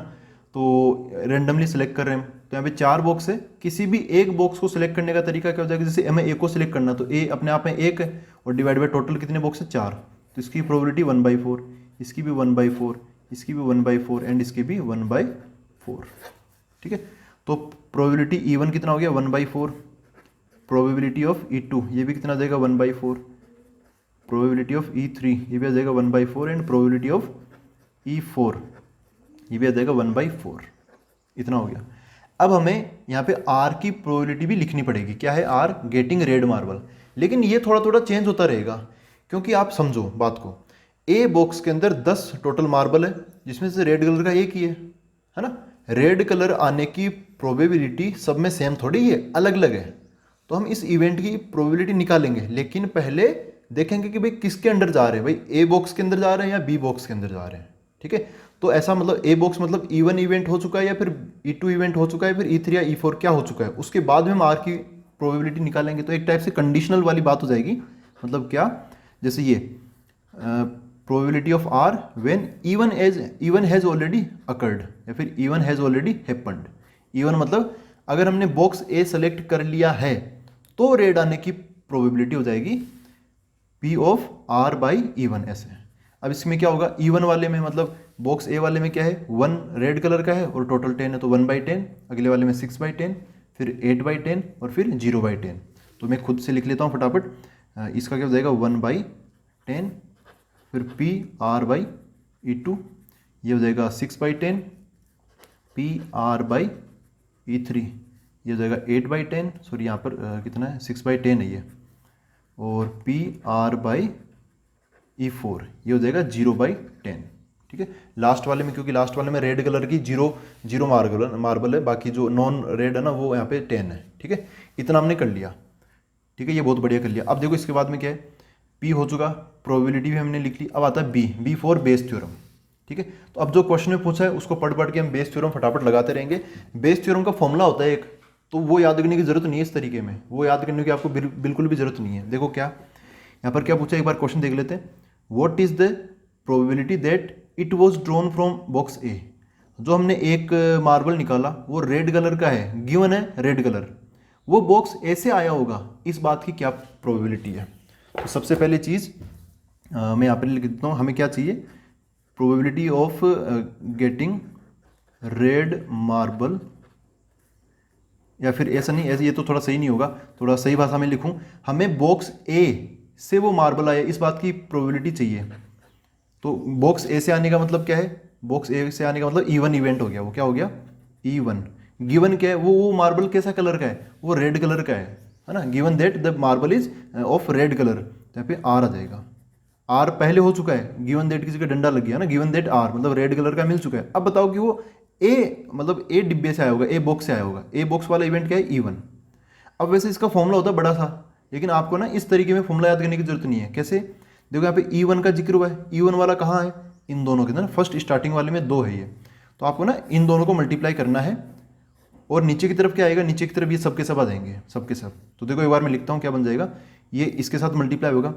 तो रेंडमली सेलेक्ट कर रहे हैं, तो यहाँ पे 4 बॉक्स है। किसी भी एक बॉक्स को सिलेक्ट करने का तरीका क्या हो जाएगा, जैसे हमें ए को सिलेक्ट करना, तो ए अपने आप में 1 है, और डिवाइड बाई टोटल कितने बॉक्स है, 4। तो इसकी प्रोबेबिलिटी 1/4, इसकी भी 1/4, इसकी भी 1/4, एंड इसकी भी 1/4, ठीक है। तो प्रोबेबिलिटी E1 कितना हो गया, 1/4। प्रोबेबिलिटी ऑफ E2 ये भी कितना आ जाएगा, 1/4। प्रोबेबिलिटी ऑफ E3 ये भी आ जाएगा 1/4, एंड प्रोबेबिलिटी ऑफ E4 ये भी आ जाएगा 1/4। इतना हो गया। अब हमें यहाँ पे R की प्रोबेबिलिटी भी लिखनी पड़ेगी। क्या है, R गेटिंग रेड मार्बल। लेकिन ये थोड़ा थोड़ा चेंज होता रहेगा, क्योंकि आप समझो बात को, ए बॉक्स के अंदर 10 टोटल मार्बल है, जिसमें से रेड कलर का एक ही है ना। रेड कलर आने की प्रोबेबिलिटी सब में सेम थोड़ी है, अलग अलग है। तो हम इस इवेंट की प्रोबेबिलिटी निकालेंगे, लेकिन पहले देखेंगे कि भाई किसके अंदर जा रहे हैं, भाई ए बॉक्स के अंदर जा रहे हैं या बी बॉक्स के अंदर जा रहे हैं, ठीक है। तो ऐसा मतलब ए बॉक्स मतलब E1 इवेंट हो चुका है, या फिर E2 इवेंट हो चुका है, फिर E3 या E4 क्या हो चुका है, उसके बाद में हम आर की प्रोबेबिलिटी निकालेंगे। तो एक टाइप से कंडीशनल वाली बात हो जाएगी। मतलब क्या, जैसे ये probability of R when event has already occurred, या फिर event has already happened. Event मतलब अगर हमने बॉक्स ए सेलेक्ट कर लिया है तो रेड आने की प्रोबेबिलिटी हो जाएगी P of R by E1 ऐसे। अब इसमें क्या होगा, E1 वाले में मतलब बॉक्स ए वाले में क्या है, 1 रेड कलर का है और टोटल 10 है, तो 1/10। अगले वाले में 6/10, फिर 8/10, और फिर 0/10। तो मैं खुद से लिख लेता हूँ फटाफट। इसका क्या हो जाएगा, 1/10, फिर P R बाई E2 ये हो जाएगा 6/10, P R बाई E3 ये हो जाएगा 8/10, सॉरी यहाँ पर कितना है, 6/10 है ये, और P R बाई E4 ये हो जाएगा 0/10, ठीक है। लास्ट वाले में, क्योंकि लास्ट वाले में रेड कलर की 0 मार्बल है, बाकी जो नॉन रेड है ना वो यहाँ पे 10 है, ठीक है। इतना हमने कर लिया, ठीक है, ये बहुत बढ़िया कर लिया। अब देखो इसके बाद में क्या है, P हो चुका, प्रोबेबिलिटी भी हमने लिख ली। अब आता है बी फॉर बेस थ्योरम, ठीक है। तो अब जो क्वेश्चन में पूछा है उसको पढ़ के हम बेस थ्योरम फटाफट लगाते रहेंगे। बेस थ्योरम का फॉर्मूला होता है एक, तो वो याद करने की जरूरत नहीं है इस तरीके में, वो याद करने की आपको बिल्कुल भी जरूरत नहीं है। देखो क्या यहाँ पर क्या पूछा, एक बार क्वेश्चन देख लेते हैं। What is the probability that it was drawn from box A. जो हमने एक मार्बल निकाला वो रेड कलर का है, गिवन है रेड कलर, वो बॉक्स ए से आया होगा, इस बात की क्या प्रोबेबिलिटी है। तो सबसे पहले चीज़ मैं यहाँ पर लिख देता हूँ, हमें क्या चाहिए, probability of getting red marble, या फिर ऐसा नहीं, ऐसे ये तो थोड़ा सही नहीं होगा, थोड़ा सही भाषा में लिखूँ, हमें बॉक्स ए से वो मार्बल आया इस बात की प्रोबेबिलिटी चाहिए। तो बॉक्स ए से आने का मतलब क्या है, बॉक्स ए से आने का मतलब E1 इवेंट हो गया, वो क्या हो गया, E1। गिवन क्या है, वो मार्बल कैसा कलर का है, वो रेड कलर का है ना। Given that the marble is of red colour, तो यहाँ पे आर आ जाएगा। आर पहले हो चुका है, गिवन दैट किसी का डंडा लग गया ना, गिवन दैट आर मतलब रेड कलर का मिल चुका है। अब बताओ कि वो ए मतलब ए डिब्बे से आया होगा, ए बॉक्स से आया होगा, ए बॉक्स वाला इवेंट क्या है, E1। अब वैसे इसका फॉर्मूला होता है बड़ा सा, लेकिन आपको ना इस तरीके में फॉर्मूला याद करने की जरूरत नहीं है। कैसे, देखो यहाँ पे E1 का जिक्र हुआ है, E1 वाला कहाँ है, इन दोनों के अंदर, फर्स्ट स्टार्टिंग वाले में 2 है ये, तो आपको ना इन दोनों को मल्टीप्लाई करना है और नीचे की तरफ क्या आएगा, नीचे की तरफ ये सबके सब आ जाएंगे, सबके सब। तो देखो एक बार मैं लिखता हूँ क्या बन जाएगा, ये इसके साथ मल्टीप्लाई होगा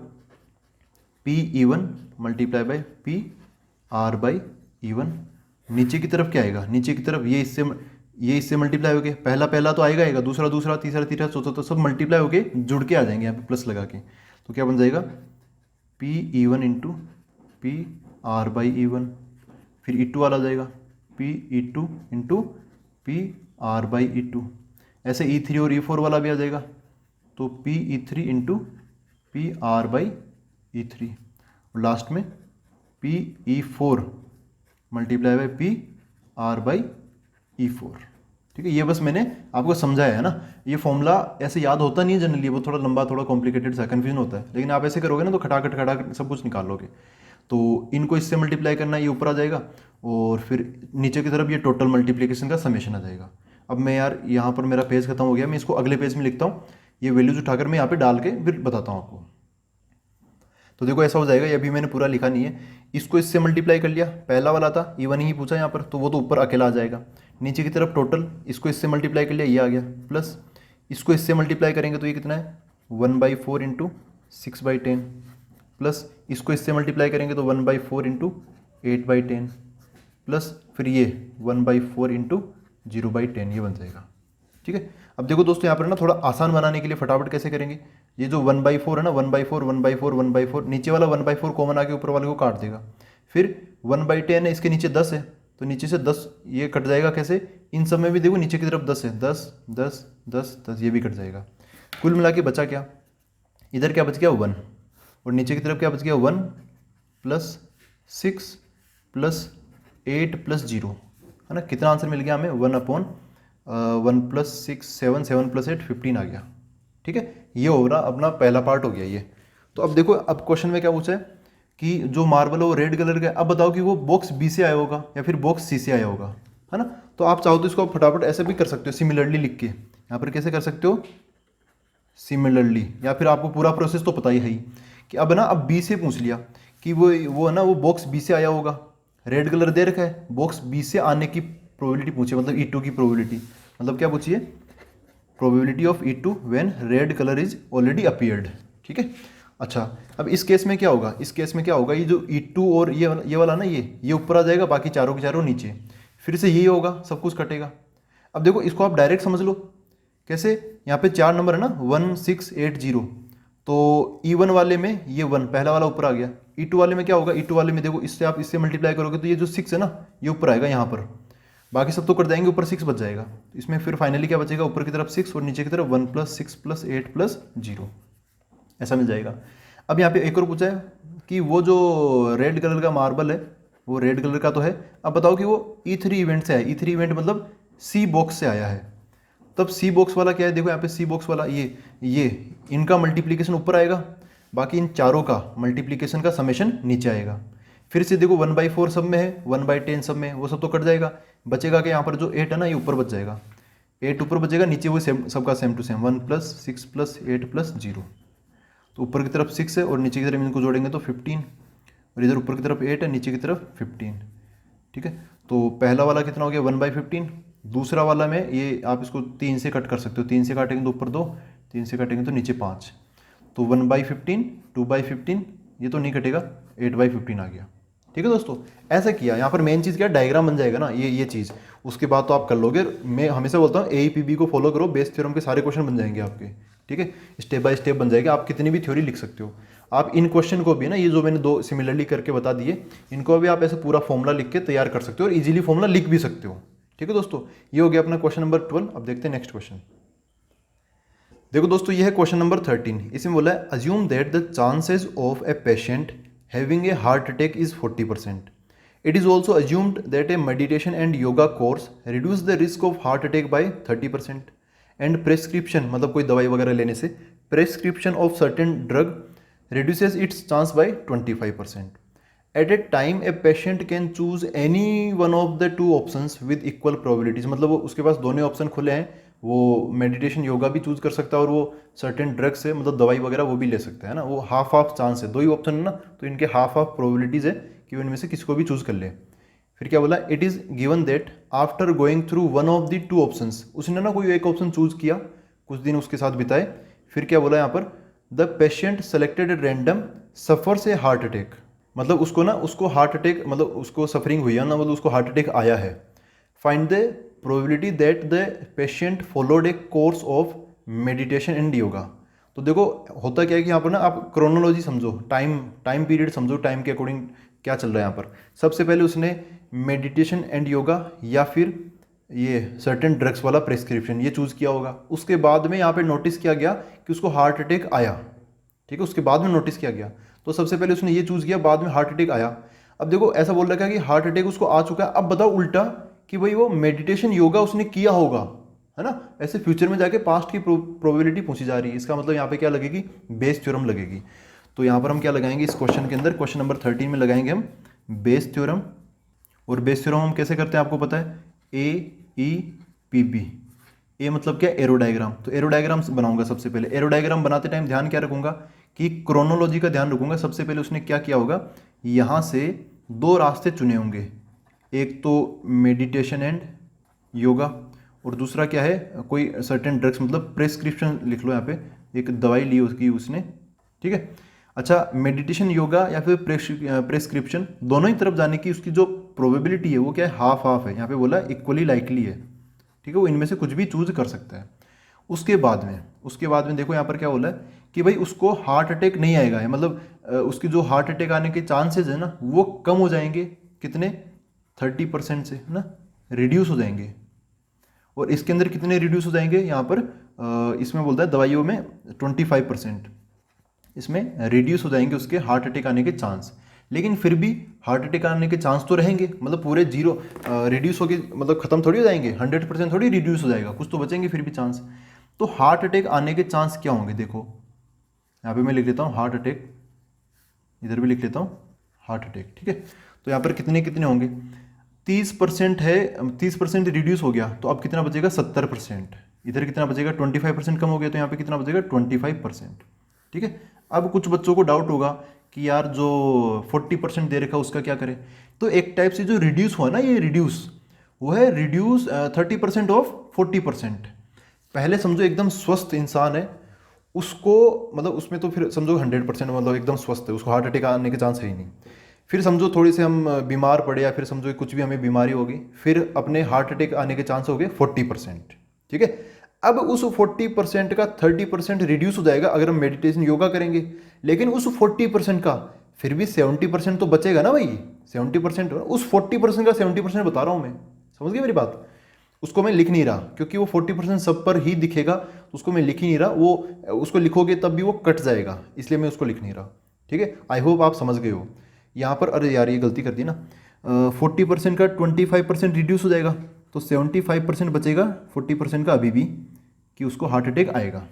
PE1 मल्टीप्लाई बाई PR/E1, नीचे की तरफ क्या आएगा, नीचे की तरफ ये इससे मल्टीप्लाई हो गए, पहला तो आएगा दूसरा तीसरा चौथा, तो सब मल्टीप्लाई हो गए, जुड़ के आ जाएंगे यहाँ पे प्लस लगा के। तो क्या बन जाएगा PE1 इंटू PR/E1, फिर E2 वाला आ जाएगा PE2 इंटू PR/E2, ऐसे E3 और E4 वाला भी आ जाएगा, तो PE3 इंटू PR/E3, और लास्ट में PE4 मल्टीप्लाई बाई PR/E4। ठीक है, ये बस मैंने आपको समझाया है ना, ये फॉर्मूला ऐसे याद होता नहीं है जनरली, वो थोड़ा लंबा, थोड़ा कॉम्प्लिकेटेड सा, कन्फ्यूजन होता है, लेकिन आप ऐसे करोगे ना तो खटाखट सब कुछ निकाल लोगे। तो इनको इससे मल्टीप्लाई करना, ये ऊपर आ जाएगा, और फिर नीचे की तरफ ये टोटल मल्टीप्लिकेशन का समेशन आ जाएगा। अब मैं यार यहाँ पर मेरा पेज खत्म हो गया, मैं इसको अगले पेज में लिखता हूँ, ये वैल्यूज उठाकर मैं यहाँ पे डाल के फिर बताता हूँ आपको। तो देखो ऐसा हो जाएगा, ये अभी मैंने पूरा लिखा नहीं है, इसको इससे मल्टीप्लाई कर लिया, पहला वाला था E1 ही पूछा यहाँ पर, तो वो तो ऊपर अकेला आ जाएगा। नीचे की तरफ टोटल, इसको इससे मल्टीप्लाई कर लिया, ये आ गया, प्लस इसको इससे मल्टीप्लाई करेंगे तो ये कितना है 1/4 इंटू 6/10, प्लस इसको इससे मल्टीप्लाई करेंगे तो 1/4 इंटू 8/10, प्लस फिर ये 1/4 इंटू 0/10, ये बन जाएगा। ठीक है, अब देखो दोस्तों यहाँ पर ना थोड़ा आसान बनाने के लिए फटाफट कैसे करेंगे, ये जो 1/4 है ना, 1/4 1/4 1/4, नीचे वाला 1/4 कॉमन आके ऊपर वाले को काट देगा, फिर 1/10 है, इसके नीचे 10 है, तो नीचे से 10 ये कट जाएगा, कैसे, इन सब में भी देखो नीचे की तरफ 10 है, 10 10 10 10, ये भी कट जाएगा। कुल मिला के बचा क्या, इधर क्या बच गया 1, और नीचे की तरफ क्या बच गया 1 + 6 + 8 + 0, है ना, कितना आंसर मिल गया हमें 1/1 + 6 7 7 + 8 15 आ गया। ठीक है, ये हो रहा अपना पहला पार्ट हो गया ये। तो अब देखो, अब क्वेश्चन में क्या पूछा है कि जो मार्बल है वो रेड कलर का है, अब बताओ कि वो बॉक्स बी से आया होगा या फिर बॉक्स सी से आया होगा, है ना। तो आप चाहो तो इसको आप फटाफट ऐसे भी कर सकते हो, सिमिलरली लिख के, यहाँ पर कैसे कर सकते हो सिमिलरली, या फिर आपको पूरा प्रोसेस तो पता ही है कि अब ना, अब बी से पूछ लिया कि वो है ना, वो बॉक्स बी से आया होगा, रेड कलर दे रखा है, बॉक्स बी से आने की प्रोबेबिलिटी पूछी, मतलब E2 की प्रोबेबिलिटी, मतलब क्या पूछिए, probability of E2 when red colour is already appeared. ठीक है, अच्छा अब इस केस में क्या होगा, इस केस में क्या होगा, ये जो E2 और ये वाला ना, ये ऊपर आ जाएगा, बाकी चारों के चारों नीचे, फिर से यही होगा, सब कुछ कटेगा। अब देखो इसको आप डायरेक्ट समझ लो, कैसे, यहाँ पे 4 नंबर है ना 1 6 8 0, तो E1 वाले में ये 1 पहला वाला ऊपर आ गया, E2 वाले में क्या होगा, E2 वाले में देखो इससे आप इससे मल्टीप्लाई करोगे तो ये जो 6 है ना, ये ऊपर आएगा यहाँ पर, बाकी सब तो कट जाएंगे, ऊपर 6 बच जाएगा, इसमें फिर फाइनली क्या बचेगा, ऊपर की तरफ 6 और नीचे की तरफ 1 + 6 + 8 + 0, ऐसा मिल जाएगा। अब यहाँ पे एक और पूछा है कि वो जो रेड कलर का मार्बल है वो रेड कलर का तो है, अब बताओ कि वो E3 इवेंट से आया, E3 इवेंट मतलब C बॉक्स से आया है, तब C बॉक्स वाला क्या है, देखो यहाँ पे C बॉक्स वाला ये इनका मल्टीप्लिकेशन ऊपर आएगा, बाकी इन चारों का मल्टीप्लिकेशन का समेशन नीचे आएगा, फिर से देखो 1/4 सब में है, 1/10 सब में है, वो सब तो कट जाएगा, बचेगा कि यहाँ पर जो 8 है ना, ये ऊपर बच जाएगा, 8 ऊपर बचेगा, नीचे वो सेम सबका सेम टू सेम 1 + 6 + 8 + 0, तो ऊपर की तरफ 6 है और नीचे की तरफ इनको जोड़ेंगे तो 15, और इधर ऊपर की तरफ 8 है, नीचे की तरफ 15। ठीक है, तो पहला वाला कितना हो गया 1/15, दूसरा वाला में ये आप इसको 3 से कट कर सकते हो, 3 से काटेंगे तो ऊपर 2, 3 से काटेंगे तो नीचे 5, तो 1/15 2/15, ये तो नहीं कटेगा, 8/15 आ गया। ठीक है दोस्तों, ऐसा किया, यहाँ पर मेन चीज़ क्या है, डायग्राम बन जाएगा ना ये चीज़, उसके बाद तो आप कर लोगे। मैं हमेशा बोलता हूँ AEPB को फॉलो करो, बेस थ्योरम के सारे क्वेश्चन बन जाएंगे आपके। ठीक है, स्टेप बाय स्टेप बन जाएगा, आप कितनी भी थ्योरी लिख सकते हो। आप इन क्वेश्चन को भी ना, ये जो मैंने 2 सिमिलरली करके बता दिए, इनको भी आप ऐसे पूरा फॉर्मूला लिख के तैयार कर सकते हो और इजीली फॉर्मूला लिख भी सकते हो। ठीक है दोस्तों, ये हो गया अपना क्वेश्चन नंबर 12। अब देखते हैं नेक्स्ट क्वेश्चन। देखो दोस्तों, ये है क्वेश्चन नंबर 13। इसमें बोला है assume that the chances of a patient having a heart attack is 40%. It is also assumed that a meditation and yoga course reduce the risk of heart attack by 30%. And prescription मतलब कोई दवाई वगैरह लेने से prescription of certain drug reduces its chance by 25%. At a time a patient can choose any one of the two options with equal probabilities. मतलब वो उसके पास दोनों ऑप्शन खुले हैं वो मेडिटेशन योगा भी चूज़ कर सकता है और वो सर्टेन ड्रग्स है मतलब दवाई वगैरह वो भी ले सकता है ना। वो हाफ हाफ चांस है, दो ही ऑप्शन है ना, तो इनके हाफ हाफ प्रोबेबिलिटीज़ है कि वो इनमें से किसी को भी चूज़ कर ले। फिर क्या बोला, it is given that after going through one of the two options, उसने ना कोई एक ऑप्शन चूज़ किया, कुछ दिन उसके साथ बिताए, फिर क्या बोला यहाँ पर, the patient selected at random suffers A heart attack, मतलब उसको ना उसको हार्ट अटैक मतलब उसको सफरिंग हुई है ना, मतलब उसको हार्ट अटैक आया है। Find the probability that the patient followed A course of meditation and yoga. तो देखो होता क्या है कि यहाँ पर ना आप क्रोनोलॉजी समझो, टाइम पीरियड समझो, टाइम के अकॉर्डिंग क्या चल रहा है यहाँ पर। सबसे पहले उसने मेडिटेशन एंड योगा या फिर ये सर्टेन ड्रग्स वाला प्रेस्क्रिप्शन ये चूज़ किया होगा। उसके बाद में यहाँ पे नोटिस किया गया कि उसको हार्ट अटैक आया, ठीक है, उसके बाद में नोटिस किया गया। तो सबसे पहले उसने ये चूज़ किया, बाद में हार्ट अटैक आया। अब देखो ऐसा बोल रखा है कि हार्ट अटैक उसको आ चुका है, अब बताओ उल्टा कि भाई वो मेडिटेशन योगा उसने किया होगा, है ना। ऐसे फ्यूचर में जाके पास्ट की प्रोबेबिलिटी पूछी जा रही है। इसका मतलब यहाँ पे क्या लगेगी, बेस थ्योरम लगेगी। तो यहाँ पर हम क्या लगाएंगे इस क्वेश्चन के अंदर, क्वेश्चन नंबर 13 में लगाएंगे हम बेस थ्योरम। और बेस थ्योरम हम कैसे करते हैं आपको पता है, AEPB। ए मतलब क्या, एरो डायग्राम। तो एरो डायग्राम बनाऊंगा सबसे पहले। एरो डायग्राम बनाते टाइम ध्यान क्या रखूंगा कि क्रोनोलॉजी का ध्यान रखूंगा। सबसे पहले उसने क्या किया होगा, यहाँ से दो रास्ते चुने होंगे, एक तो मेडिटेशन एंड योगा और दूसरा क्या है, कोई सर्टेन ड्रग्स मतलब प्रेस्क्रिप्शन लिख लो यहाँ पे, एक दवाई ली उसकी उसने, ठीक है। अच्छा, मेडिटेशन योगा या फिर प्रेस्क्रिप्शन दोनों ही तरफ जाने की उसकी जो प्रोबेबिलिटी है वो क्या है, हाफ हाफ है। यहाँ पे बोला इक्वली लाइकली है, ठीक है, वो इनमें से कुछ भी चूज कर सकता है। उसके बाद में देखो यहाँ पर क्या बोला है कि भाई उसको हार्ट अटैक नहीं आएगा है, मतलब उसकी जो हार्ट अटैक आने के चांसेस है ना वो कम हो जाएंगे, कितने, 30% से, है ना, रिड्यूस हो जाएंगे। और इसके अंदर कितने रिड्यूस हो जाएंगे, यहाँ पर इसमें बोलता है दवाइयों में 25% इसमें रिड्यूस हो जाएंगे उसके हार्ट अटैक आने के चांस। लेकिन फिर भी हार्ट अटैक आने के चांस तो रहेंगे, मतलब पूरे जीरो रिड्यूस हो गए, मतलब खत्म थोड़ी हो जाएंगे, 100% थोड़ी रिड्यूस हो जाएगा, कुछ तो बचेंगे फिर भी चांस। तो हार्ट अटैक आने के चांस क्या होंगे, देखो यहाँ पे मैं लिख लेता हूँ हार्ट अटैक, इधर भी लिख लेता हूँ हार्ट अटैक, ठीक है। तो यहाँ पर कितने कितने होंगे, 30% है, 30% रिड्यूस हो गया तो अब कितना बचेगा, 70%। इधर कितना बचेगा, 25% कम हो गया तो यहाँ पे कितना बचेगा, 25%, ठीक है। अब कुछ बच्चों को डाउट होगा कि यार जो 40% दे रखा उसका क्या करें। तो एक टाइप से जो रिड्यूस हुआ ना, ये रिड्यूस वो है रिड्यूस 30% ऑफ 40%। पहले समझो एकदम स्वस्थ इंसान है, उसको मतलब उसमें तो फिर समझो 100% मतलब एकदम स्वस्थ है, उसको हार्ट अटैक आने के चांस है ही नहीं। फिर समझो थोड़ी से हम बीमार पड़े या फिर समझो कुछ भी हमें बीमारी होगी, फिर अपने हार्ट अटैक आने के चांस हो गए 40%, ठीक है। अब उस 40% का 30% रिड्यूस हो जाएगा अगर हम मेडिटेशन योगा करेंगे, लेकिन उस 40% का फिर भी 70% तो बचेगा ना भाई, 70%, उस 40% का 70% बता रहा हूँ मैं, समझ गए मेरी बात। उसको मैं लिख नहीं रहा क्योंकि वो 40% सब पर ही दिखेगा, तो उसको मैं लिख ही नहीं रहा, वो उसको लिखोगे तब भी वो कट जाएगा, इसलिए मैं उसको लिख नहीं रहा, ठीक है। आई होप आप समझ गए हो। यहाँ पर अरे यार ये गलती कर दी ना, 40% का 25% रिड्यूस हो जाएगा तो 75% बचेगा 40% का अभी भी, कि उसको हार्ट अटैक आएगा,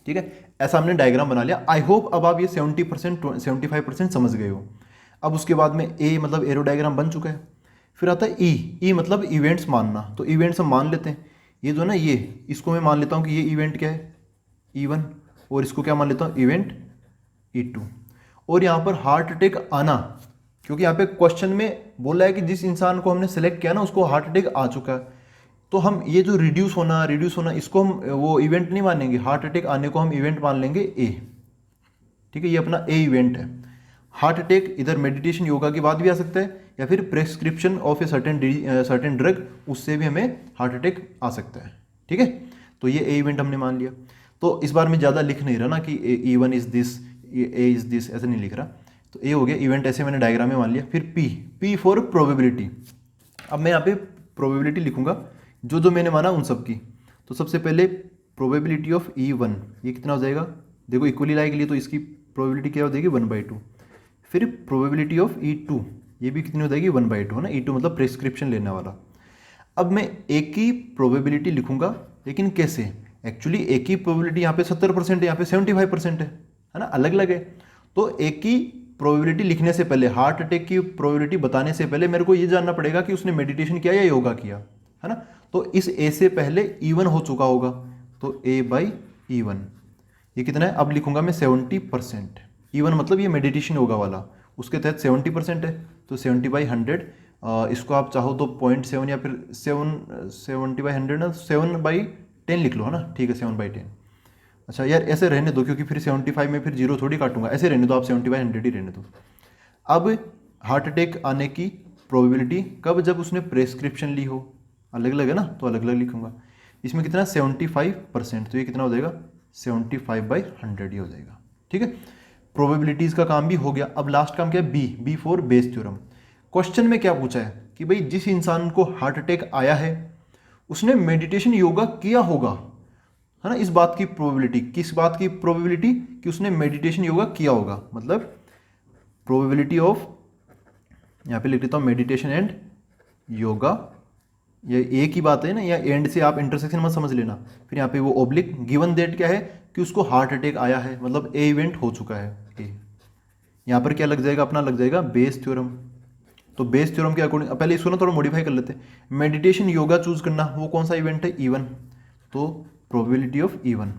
ठीक है। ऐसा हमने डायग्राम बना लिया। आई होप अब आप ये 70% 75% समझ गए हो। अब उसके बाद में ए मतलब एरो डायग्राम बन चुका है। फिर आता है ई मतलब इवेंट्स मानना। तो इवेंट्स हम मान लेते हैं, ये जो ना ये इसको मैं मान लेता हूँ कि ये इवेंट क्या है, E1, और इसको क्या मान लेता हूँ, इवेंट E2। और यहाँ पर हार्ट अटैक आना, क्योंकि यहाँ पे क्वेश्चन में बोला है कि जिस इंसान को हमने सेलेक्ट किया ना उसको हार्ट अटैक आ चुका है, तो हम ये जो रिड्यूस होना इसको हम वो इवेंट नहीं मानेंगे, हार्ट अटैक आने को हम इवेंट मान लेंगे ए, ठीक है। ये अपना ए इवेंट है। हार्ट अटैक इधर मेडिटेशन योगा के बाद भी आ सकता है या फिर prescription of a certain drug, उससे भी हमें हार्ट अटैक आ सकता है, ठीक है। तो ये ए इवेंट हमने मान लिया। तो इस बार मैं ज़्यादा लिख नहीं रहा ना कि E1 is this, A is this, ऐसा नहीं लिख रहा। तो ए हो गया इवेंट, ऐसे मैंने डायग्राम में मान लिया। फिर पी फॉर प्रोबेबिलिटी। अब मैं यहाँ पे प्रोबेबिलिटी लिखूंगा जो जो मैंने माना उन सब की। तो सबसे पहले प्रोबेबिलिटी ऑफ E1, ये कितना हो जाएगा, देखो इक्वली लाई के लिए तो इसकी प्रोबेबिलिटी क्या हो जाएगी 1/2। फिर प्रोबेबिलिटी ऑफ E2, ये भी कितनी हो जाएगी 1/2, है ना। E2 मतलब प्रेस्क्रिप्शन लेने वाला। अब मैं एक ही प्रोबेबिलिटी लिखूंगा, लेकिन कैसे, एक्चुअली एक ही प्रोबेबिलिटी यहाँ पे 70% है, यहाँ पे 75% है ना, अलग अलग है। तो एक ही प्रोबेबिलिटी लिखने से पहले, हार्ट अटैक की प्रोबेबिलिटी बताने से पहले मेरे को ये जानना पड़ेगा कि उसने मेडिटेशन किया या योगा किया, है ना। तो तो इस ए से पहले E1 हो चुका होगा, तो A/E1 ये कितना है, अब लिखूंगा मैं 70%। E1 मतलब ये मेडिटेशन योगा वाला, उसके तहत 70% है, तो 70/100। इसको आप चाहो तो 0.7 या फिर 70/100 ना 7/10 लिख लो, है ना, ठीक है 7/10। अच्छा यार ऐसे रहने दो, क्योंकि फिर 75 में फिर जीरो थोड़ी काटूंगा, ऐसे रहने दो आप, 70/100 ही रहने दो। अब हार्ट अटैक आने की प्रोबेबिलिटी कब, जब उसने प्रेस्क्रिप्शन ली हो, अलग अलग है ना, तो अलग अलग लिखूंगा। इसमें कितना 75%, तो ये कितना हो जाएगा 75/100 ही हो जाएगा, ठीक है। प्रोबेबिलिटीज़ का काम भी हो गया। अब लास्ट काम क्या है, be for Bayes theorem. Question में क्या पूछा है कि भाई जिस इंसान को हार्ट अटैक आया है उसने मेडिटेशन योगा किया होगा, है ना, इस बात की प्रोबेबिलिटी, किस बात की प्रोबेबिलिटी, कि उसने मेडिटेशन योगा किया होगा, मतलब प्रोबेबिलिटी ऑफ, यहाँ पे लिख देता हूँ मेडिटेशन एंड योगा, ये एक ही बात है ना, या एंड से आप इंटरसेक्शन मत समझ लेना। फिर यहाँ पे वो ओब्लिक, गिवन डेट क्या है कि उसको हार्ट अटैक आया है, मतलब ए इवेंट हो चुका है ए। यहाँ पर क्या लग जाएगा, अपना लग जाएगा बेस थ्योरम। तो बेस थ्योरम के अकॉर्डिंग पहले इसको ना थोड़ा मॉडिफाई कर लेते हैं। मेडिटेशन योगा चूज करना, वो कौन सा इवेंट है, E1, तो प्रोबेबिलिटी ऑफ E1।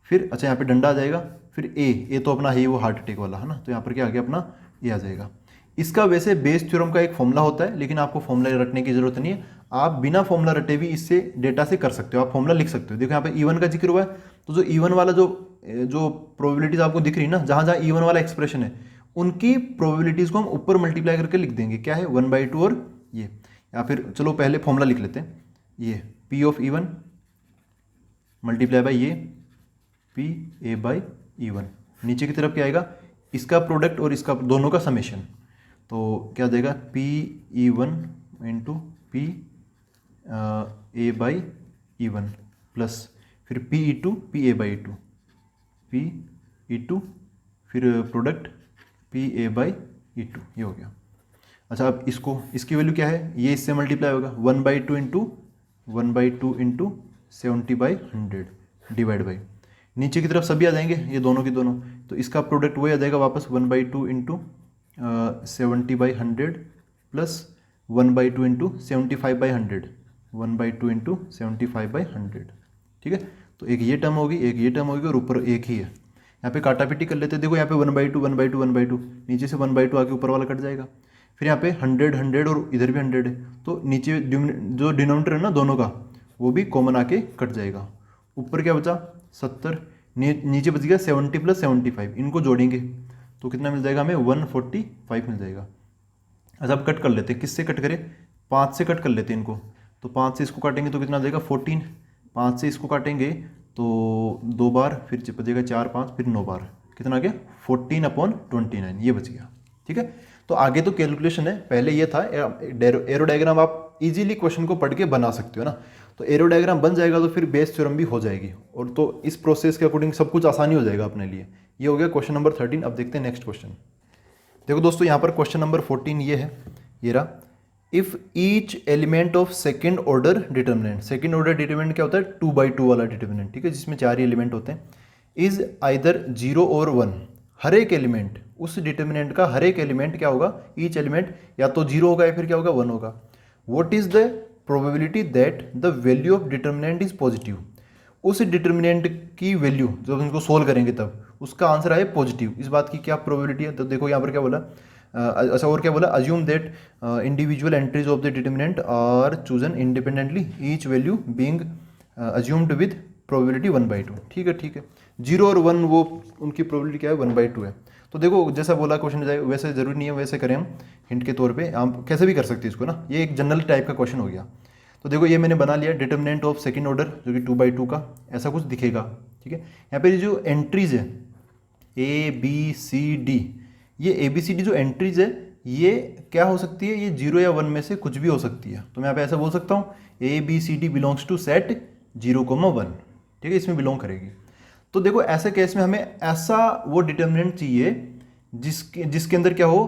फिर अच्छा यहाँ पे डंडा आ जाएगा, फिर ए तो अपना है ही वो हार्ट अटैक वाला, है ना, तो यहाँ पर क्या आ गया अपना ए आ जाएगा। इसका वैसे बेस थ्योरम का एक फॉर्मूला होता है, लेकिन आपको फॉर्मूला रटने की जरूरत नहीं है, आप बिना फॉर्मूला रटे भी इससे डेटा से कर सकते हो, आप फॉर्मूला लिख सकते हो। देखो यहाँ पे E1 का जिक्र हुआ है, तो जो E1 वाला जो प्रोबेबिलिटीज आपको दिख रही है ना, जहाँ जहाँ E1 वाला एक्सप्रेशन है उनकी प्रोबेबिलिटीज को हम ऊपर मल्टीप्लाई करके लिख देंगे, क्या है 1/2 और ये, या फिर चलो पहले फॉर्मूला लिख लेते हैं, ये P of E1 multiply by ये PA/E1, नीचे की तरफ क्या आएगा, इसका प्रोडक्ट और इसका दोनों का समेशन, तो क्या देगा PE1 इंटू PA/E1 प्लस फिर PE2 PA/E2, PE2 फिर प्रोडक्ट PA/E2, ये हो गया। अच्छा अब इसकी वैल्यू क्या है, ये इससे मल्टीप्लाई होगा 1/2 इंटू 70/100 डिवाइड बाई, नीचे की तरफ सभी आ जाएंगे ये दोनों के दोनों, तो इसका प्रोडक्ट वही आ जाएगा वापस 1/2 इंटू 70/100 प्लस 1/2 इंटू 75/100, 1/2 इंटू 75/100, ठीक है। तो एक ये टर्म होगी, एक ये टर्म होगी, और ऊपर एक ही है। यहाँ पे काटापिटी कर लेते हैं, देखो यहाँ पे 1/2 1/2 1/2, नीचे से 1/2 आके ऊपर वाला कट जाएगा, फिर यहाँ पे 100 100 और इधर भी 100 है, तो नीचे जो डिनोमिनेटर है ना दोनों का वो भी कॉमन आके कट जाएगा। ऊपर क्या बचा 70, नीचे बच गया 70 प्लस 75, इनको जोड़ेंगे तो कितना मिल जाएगा हमें 145 मिल जाएगा। अच्छा अब कट कर लेते हैं, किससे कट करें, 5 से कट कर लेते हैं इनको, तो 5 से इसको काटेंगे तो कितना आ जाएगा 14, 5 से इसको काटेंगे तो 2 बार, फिर बचेगा 4 5 फिर 9 बार, कितना आ गया 14/29, ये बच गया, ठीक है। तो आगे तो कैलकुलेशन है, पहले ये था एरो डायग्राम, आप इजीली क्वेश्चन को पढ़ के बना सकते हो ना, तो एरो डायग्राम बन जाएगा तो फिर बेस थ्योरम भी हो जाएगी, और तो इस प्रोसेस के अकॉर्डिंग सब कुछ आसानी हो जाएगा अपने लिए। ये हो गया क्वेश्चन नंबर 13। अब देखते हैं नेक्स्ट क्वेश्चन। देखो दोस्तों यहाँ पर क्वेश्चन नंबर 14 ये है, ये रहा, if each element of second order determinant, second order determinant क्या होता है 2/2 वाला डिटर्मिनेंट, ठीक है, जिसमें 4 ही एलिमेंट होते हैं, इज आइदर 0 और 1, हर एक एलिमेंट, उस डिटर्मिनेंट का हर एक एलिमेंट क्या होगा, ईच एलिमेंट या तो 0 होगा या फिर क्या होगा 1 होगा। What is the probability that the value of determinant is positive, उस डिटर्मिनेंट की वैल्यू जब हम इसको सोल्व करेंगे तब उसका आंसर आए पॉजिटिव, इस बात की क्या प्रोबेबिलिटी है, तो देखो यहाँ पर क्या बोला, अच्छा और क्या बोला, assume that individual entries of the determinant are chosen independently, each value being assumed with probability 1/2, ठीक है 0 और 1 वो उनकी प्रोबेबिलिटी क्या है 1/2 है। तो देखो जैसा बोला क्वेश्चन जाए वैसे जरूरी नहीं है, वैसे करें हम हिंट के तौर पे, आप कैसे भी कर सकते हैं इसको ना, ये एक जनरल टाइप का क्वेश्चन हो गया। तो देखो ये मैंने बना लिया डिटर्मिनेंट ऑफ सेकंड ऑर्डर जो कि 2/2 का ऐसा कुछ दिखेगा, ठीक है। यहाँ पे जो एंट्रीज है ABCD, ये ABCD जो एंट्रीज है ये क्या हो सकती है, ये 0 या 1 में से कुछ भी हो सकती है। तो मैं यहाँ पे ऐसा बोल सकता हूँ ABCD बिलोंग्स टू सेट 0,1, ठीक है, इसमें बिलोंग करेगी। तो देखो ऐसे केस में हमें ऐसा वो डिटर्मिनेंट चाहिए जिसके अंदर क्या हो,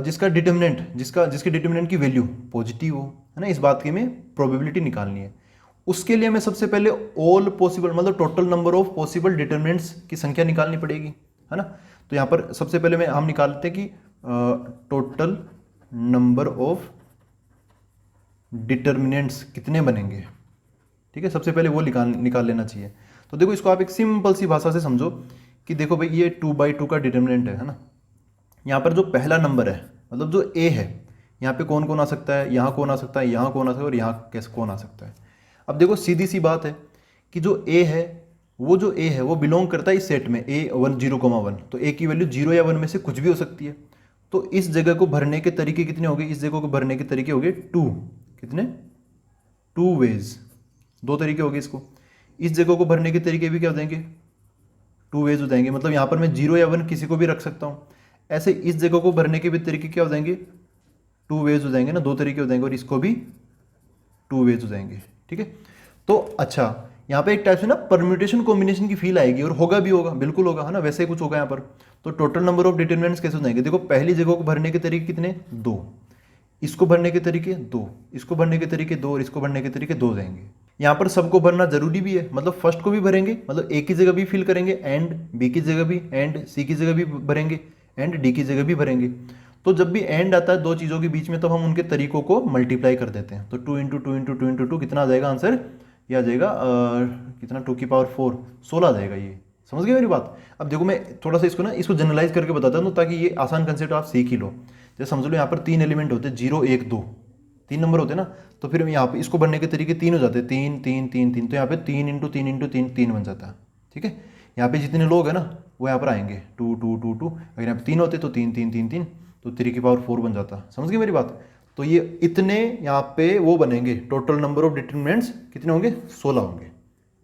जिसके डिटर्मिनेंट की वैल्यू पॉजिटिव हो, है ना, इस बात की हमें प्रोबेबिलिटी निकालनी है। उसके लिए हमें सबसे पहले ऑल पॉसिबल मतलब total number of possible determinants की संख्या निकालनी पड़ेगी, है ना। तो यहाँ पर सबसे पहले हम निकालते हैं कि टोटल नंबर ऑफ डिटर्मिनेंट्स कितने बनेंगे, ठीक है, सबसे पहले वो निकाल लेना चाहिए। तो देखो इसको आप एक सिंपल सी भाषा से समझो कि देखो भाई ये 2/2 का डिटर्मिनेंट है ना, यहाँ पर जो पहला नंबर है मतलब जो ए है, यहाँ पे कौन कौन आ सकता है, यहाँ कौन आ सकता है, यहाँ कौन आ सकता है और यहाँ कैसे कौन आ सकता है। अब देखो सीधी सी बात है कि जो ए है वो बिलोंग करता है इस सेट में ए 1 0,1, तो ए की वैल्यू 0 या 1 में से कुछ भी हो सकती है। तो इस जगह को भरने के तरीके कितने हो गए, इस जगह को भरने के तरीके हो गए 2, कितने 2 वेज, 2 तरीके हो गए इसको। इस जगह को भरने के तरीके भी क्या हो जाएंगे 2 वेज हो जाएंगे, मतलब यहाँ पर मैं 0 या 1 किसी को भी रख सकता हूँ। ऐसे इस जगह को भरने के भी तरीके क्या हो जाएंगे 2 वेज हो जाएंगे ना, 2 तरीके हो जाएंगे, और इसको भी 2 वेज हो जाएंगे, ठीक है। तो अच्छा यहाँ पे एक टाइप से ना परम्यूटेशन कॉम्बिनेशन की फील आएगी, और होगा भी, होगा बिल्कुल होगा, है ना, वैसे ही कुछ होगा यहाँ पर। तो टोटल नंबर ऑफ डिटरमिनेंट्स कैसे हो जाएंगे, देखो पहली जगह को भरने के तरीके कितने 2, इसको भरने के तरीके 2, इसको भरने के तरीके 2 और इसको भरने के तरीके 2 जाएंगे। यहाँ पर सबको भरना जरूरी भी है, मतलब फर्स्ट को भी भरेंगे, मतलब ए की जगह भी फिल करेंगे, एंड बी की जगह भी, एंड सी की जगह भी भरेंगे, एंड डी की जगह भी भरेंगे। तो जब भी एंड आता है दो चीज़ों के बीच में, तब हम उनके तरीकों को मल्टीप्लाई कर देते हैं। तो 2 into two into two into two कितना आ जाएगा आंसर, ये आ जाएगा कितना 2 की पावर 4 16 आ जाएगा। ये समझ गए मेरी बात। अब देखो मैं थोड़ा सा इसको जनरलाइज करके बताता हूँ ताकि ये आसान कंसेप्ट आप सीख ही लो। जैसे समझ लो यहाँ पर 3 एलिमेंट होते हैं, 0 1 2, 3 नंबर होते हैं ना, तो फिर यहाँ पे इसको भरने के तरीके 3 हो जाते हैं, 3 3 3 3, तो यहाँ पे 3 इंटू 3 इंटू 3 3 बन जाता है, ठीक है। यहाँ पे जितने लोग हैं ना वो यहाँ पर आएंगे 2 2 2 2, अगर यहाँ पे 3 होते तो 3 3 3 3, तो 3 की पावर 4 बन जाता। समझ गए मेरी बात। तो ये इतने यहाँ पे वो बनेंगे, टोटल नंबर ऑफ डिटरमिनेंट्स कितने होंगे 16 होंगे,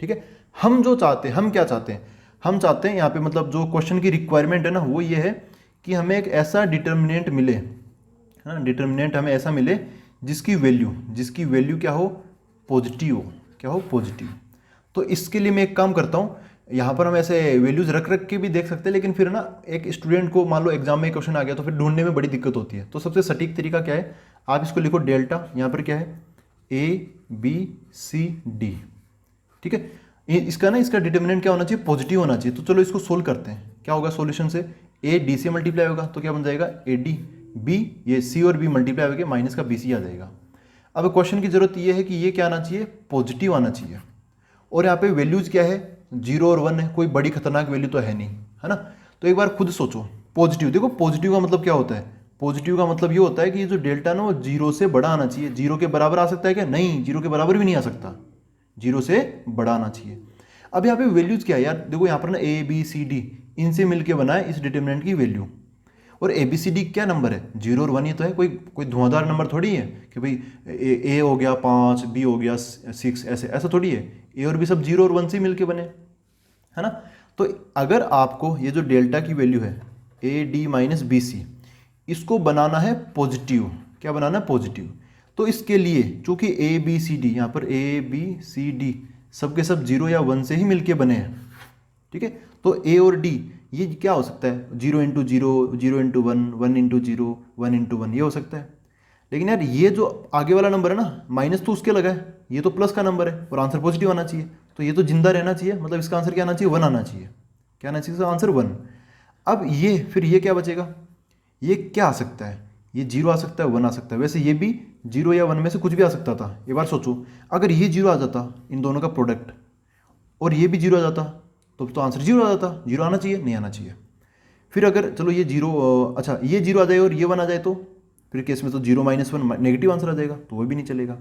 ठीक है। हम जो चाहते हैं, हम क्या चाहते हैं, हम चाहते हैं यहाँ पे मतलब जो क्वेश्चन की रिक्वायरमेंट है ना वो ये है कि हमें एक ऐसा डिटर्मिनेंट मिले, है ना, डिटर्मिनेंट हमें ऐसा मिले जिसकी वैल्यू क्या हो पॉजिटिव हो, क्या हो पॉजिटिव। तो इसके लिए मैं एक काम करता हूँ, यहाँ पर हम ऐसे वैल्यूज रख के भी देख सकते हैं, लेकिन फिर ना एक स्टूडेंट को मान लो एग्जाम में क्वेश्चन आ गया तो फिर ढूंढने में बड़ी दिक्कत होती है। तो सबसे सटीक तरीका क्या है, आप इसको लिखो डेल्टा, यहाँ पर क्या है ABCD, ठीक है। इसका डिटर्मिनेंट क्या होना चाहिए पॉजिटिव होना चाहिए। तो चलो इसको सोल्व करते हैं, क्या होगा सॉल्यूशन से, A D से मल्टीप्लाई होगा तो क्या बन जाएगा AD, B ये C और B मल्टीप्लाई होकर माइनस का BC आ जाएगा। अब क्वेश्चन की जरूरत ये है कि ये क्या आना चाहिए पॉजिटिव आना चाहिए, और यहाँ पे वैल्यूज क्या है 0 और 1 है, कोई बड़ी खतरनाक वैल्यू तो है नहीं, है ना। तो एक बार खुद सोचो पॉजिटिव, देखो पॉजिटिव का मतलब क्या होता है, पॉजिटिव का मतलब ये होता है कि ये जो डेल्टा ना वो 0 से बड़ा आना चाहिए। 0 के बराबर आ सकता है क्या, नहीं 0 के बराबर भी नहीं आ सकता, 0 से बड़ा आना चाहिए। अब यहाँ पे वैल्यूज क्या है यार, देखो यहाँ पर ना ABCD इनसे मिलके बना है इस डिटरमिनेंट की वैल्यू, और ABCD क्या नंबर है 0 और 1, ये तो है, कोई धुआंधार नंबर थोड़ी है कि भाई A हो गया 5 B हो गया 6, ऐसा थोड़ी है। A और B सब 0 और 1 से मिलके बने, है ना। तो अगर आपको ये जो डेल्टा की वैल्यू है AD माइनस BC इसको बनाना है पॉजिटिव, क्या बनाना है पॉजिटिव, तो इसके लिए चूंकि ABCD यहाँ पर ABCD सबके सब 0 या 1 से ही मिलके बने हैं, ठीक है। तो A और D ये क्या हो सकता है 0 इंटू 0 0 इंटू 1 1 इंटू 0 1 इंटू 1 ये हो सकता है। लेकिन यार ये जो आगे वाला नंबर है ना माइनस तो उसके लगा है, ये तो प्लस का नंबर है और आंसर पॉजिटिव आना चाहिए, तो ये तो जिंदा रहना चाहिए, मतलब इसका आंसर क्या आना चाहिए 1 आना चाहिए, क्या आना चाहिए इसका आंसर 1। अब ये फिर ये क्या बचेगा, ये क्या आ सकता है, ये 0 आ सकता है 1 आ सकता है, वैसे ये भी 0 या 1 में से कुछ भी आ सकता था। एक बार सोचो अगर ये 0 आ जाता इन दोनों का प्रोडक्ट और ये भी 0 आ जाता तो आंसर 0 आ जाता, 0 आना चाहिए नहीं आना चाहिए। फिर अगर चलो ये 0 अच्छा ये 0 आ जाए और ये 1 आ जाए तो फिर केस में तो 0 माइनस 1 नेगेटिव आंसर आ जाएगा, तो वो भी नहीं चलेगा।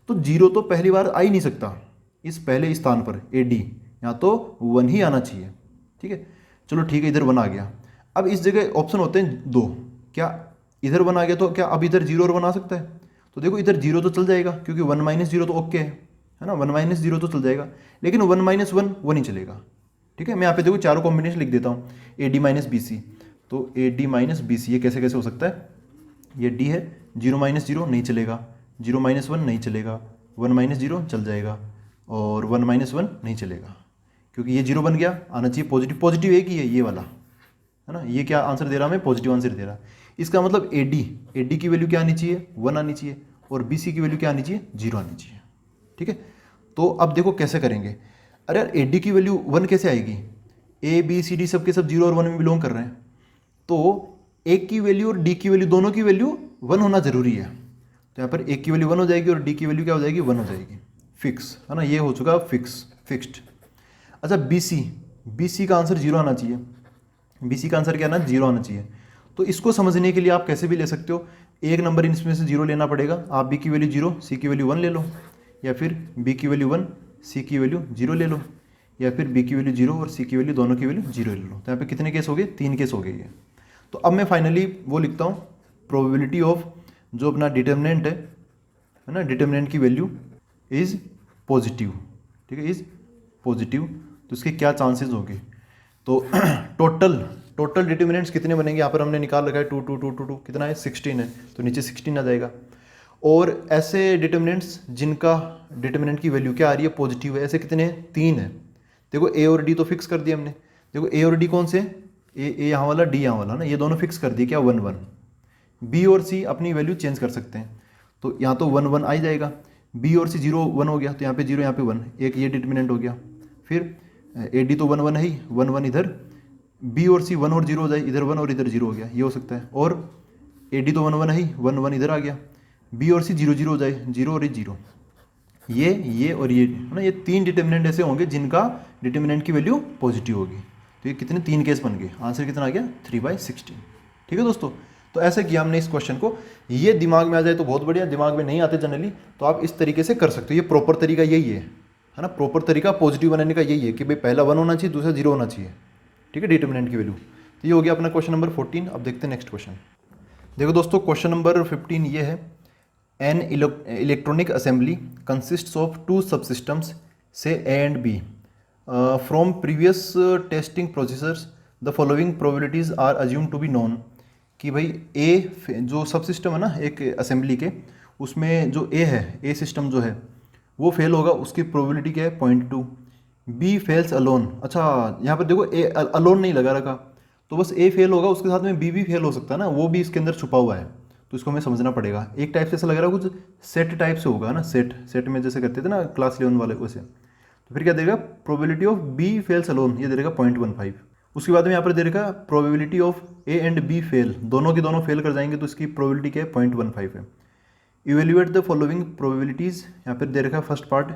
तो 0 तो पहली बार आ ही नहीं सकता इस पहले स्थान पर AD, यहाँ तो 1 ही आना चाहिए, ठीक है। चलो ठीक है इधर 1 आ गया। अब इस जगह ऑप्शन होते हैं 2, क्या इधर 1 आ गया तो क्या अब इधर 0 और 1 आ सकता है, तो देखो इधर 0 तो चल जाएगा क्योंकि 1 माइनस 0 तो ओके है ना, 1 माइनस 0 तो चल जाएगा, लेकिन 1 माइनस 1 वो नहीं चलेगा, ठीक है। मैं यहाँ पे देखो चारों कॉम्बिनेशन लिख देता हूँ AD माइनस BC, तो AD माइनस BC ये कैसे कैसे हो सकता है, ये D है 0 माइनस 0 नहीं चलेगा, 0 माइनस 1 नहीं चलेगा, 1 माइनस 0 चल जाएगा और 1 माइनस 1 नहीं चलेगा क्योंकि ये 0 बन गया, आना चाहिए पॉजिटिव, पॉजिटिव एक ही है ये वाला, है ना। ये क्या आंसर दे रहा हमें पॉजिटिव आंसर दे रहा। इसका मतलब AD की वैल्यू क्या आनी चाहिए 1 आनी चाहिए और BC की वैल्यू क्या आनी चाहिए 0 आनी चाहिए, ठीक है। तो अब देखो कैसे करेंगे, अरे यार AD की वैल्यू 1 कैसे आएगी, ABCD सबके सब 0 और 1 में बिलोंग कर रहे हैं, तो A की वैल्यू और D की वैल्यू दोनों की वैल्यू 1 होना जरूरी है। तो तो यहाँ पर ए की वैल्यू 1 हो जाएगी और डी की वैल्यू क्या हो जाएगी, 1 हो जाएगी, फिक्स है ना, ये हो चुका फिक्स्ड। अच्छा बी सी का आंसर 0 आना चाहिए, बी सी का आंसर क्या आना, 0 आना चाहिए। तो इसको समझने के लिए आप कैसे भी ले सकते हो, एक नंबर इसमें से 0 लेना पड़ेगा, आप बी की वैल्यू 0 सी की वैल्यू 1 ले लो, या फिर बी की वैल्यू 1 सी की वैल्यू 0 ले लो, या फिर बी की वैल्यू 0 और सी की वैल्यू दोनों की वैल्यू 0 ले लो। तो यहाँ पे कितने केस हो गए, 3 केस हो गए ये। तो अब मैं फाइनली वो लिखता हूँ, प्रोबेबिलिटी ऑफ जो अपना डिटर्मिनेंट है ना, डिटर्मिनेंट की वैल्यू इज़ पॉजिटिव, ठीक है, इज़ पॉजिटिव। तो इसके क्या चांसेस होंगे, तो टोटल डिटर्मिनेंट्स कितने बनेंगे, यहाँ पर हमने निकाल रखा है 2 2 2 2 2 कितना है, 16 है, तो नीचे 16 आ जाएगा। और ऐसे डिटर्मिनेंट्स जिनका डिटर्मिनेंट की वैल्यू क्या आ रही है, पॉजिटिव है, ऐसे कितने हैं, 3 है। देखो ए और डी तो फिक्स कर दिया हमने, देखो ए और डी कौन से, ए यहाँ वाला, डी यहाँ वाला ना, ये दोनों फिक्स कर दिए क्या, 1 1। बी और सी अपनी वैल्यू चेंज कर सकते हैं, तो यहाँ तो 1 1 आ ही जाएगा, बी और सी 0 1 हो गया, तो यहाँ पे 0 यहाँ पे 1, एक ये डिटर्मिनेंट हो गया। फिर ए डी तो 1 1 है ही, 1 1 इधर, बी और सी 1 और 0 हो जाए, इधर 1 और इधर 0 हो गया, ये हो सकता है। और ए डी तो 1 1 है ही, 1 1 इधर आ गया, बी और सी 0 0 हो जाए, 0 और 0, ये और ये है ना, ये 3 डिटर्मिनेंट ऐसे होंगे जिनका डिटर्मिनेंट की वैल्यू पॉजिटिव होगी। तो ये कितने, 3 केस बन गए, आंसर कितना आ गया, 3/16। ठीक है दोस्तों, तो ऐसे किया हमने इस क्वेश्चन को, ये दिमाग में आ जाए तो बहुत बढ़िया, दिमाग में नहीं आते जनरली तो आप इस तरीके से कर सकते हो, ये प्रॉपर तरीका यही है ना, प्रॉपर तरीका पॉजिटिव बनाने का यही है कि भाई पहला 1 होना चाहिए, दूसरा 0 होना चाहिए, ठीक है, डिटर्मिनेंट की वैल्यू। तो ये हो गया अपना क्वेश्चन नंबर 14। अब देखते हैं नेक्स्ट क्वेश्चन। देखो दोस्तों, क्वेश्चन नंबर 15 ये है, an electronic assembly consists of 2 subsystems say A and B, from previous testing processors the following probabilities are assumed to be known. कि भाई ए जो सब सिस्टम है ना एक असेंबली के, उसमें जो ए है, ए सिस्टम जो है वो फेल होगा, उसकी प्रोबेबिलिटी क्या है, 0.2। बी फेल्स अलोन, अच्छा यहाँ पर देखो ए अलोन नहीं लगा रखा, तो बस ए फेल होगा, उसके साथ में बी भी फेल हो सकता है ना, वो भी इसके अंदर छुपा हुआ है, तो इसको हमें समझना पड़ेगा। एक टाइप से ऐसा लग रहा है कुछ सेट टाइप से होगा ना, सेट में जैसे करते थे ना क्लास 11 वाले वैसे। तो फिर क्या देगा, probability of B fails alone, ये दे देगा 0.15। उसके बाद में यहाँ पर दे रखा probability of A and B fail, दोनों के दोनों फेल कर जाएंगे, तो इसकी प्रोबेबिलिटी क्या है, 0.15 है। इवेल्युएट द फॉलोइंग प्रोबेबिलिटीज, यहाँ पर दे रखा first part,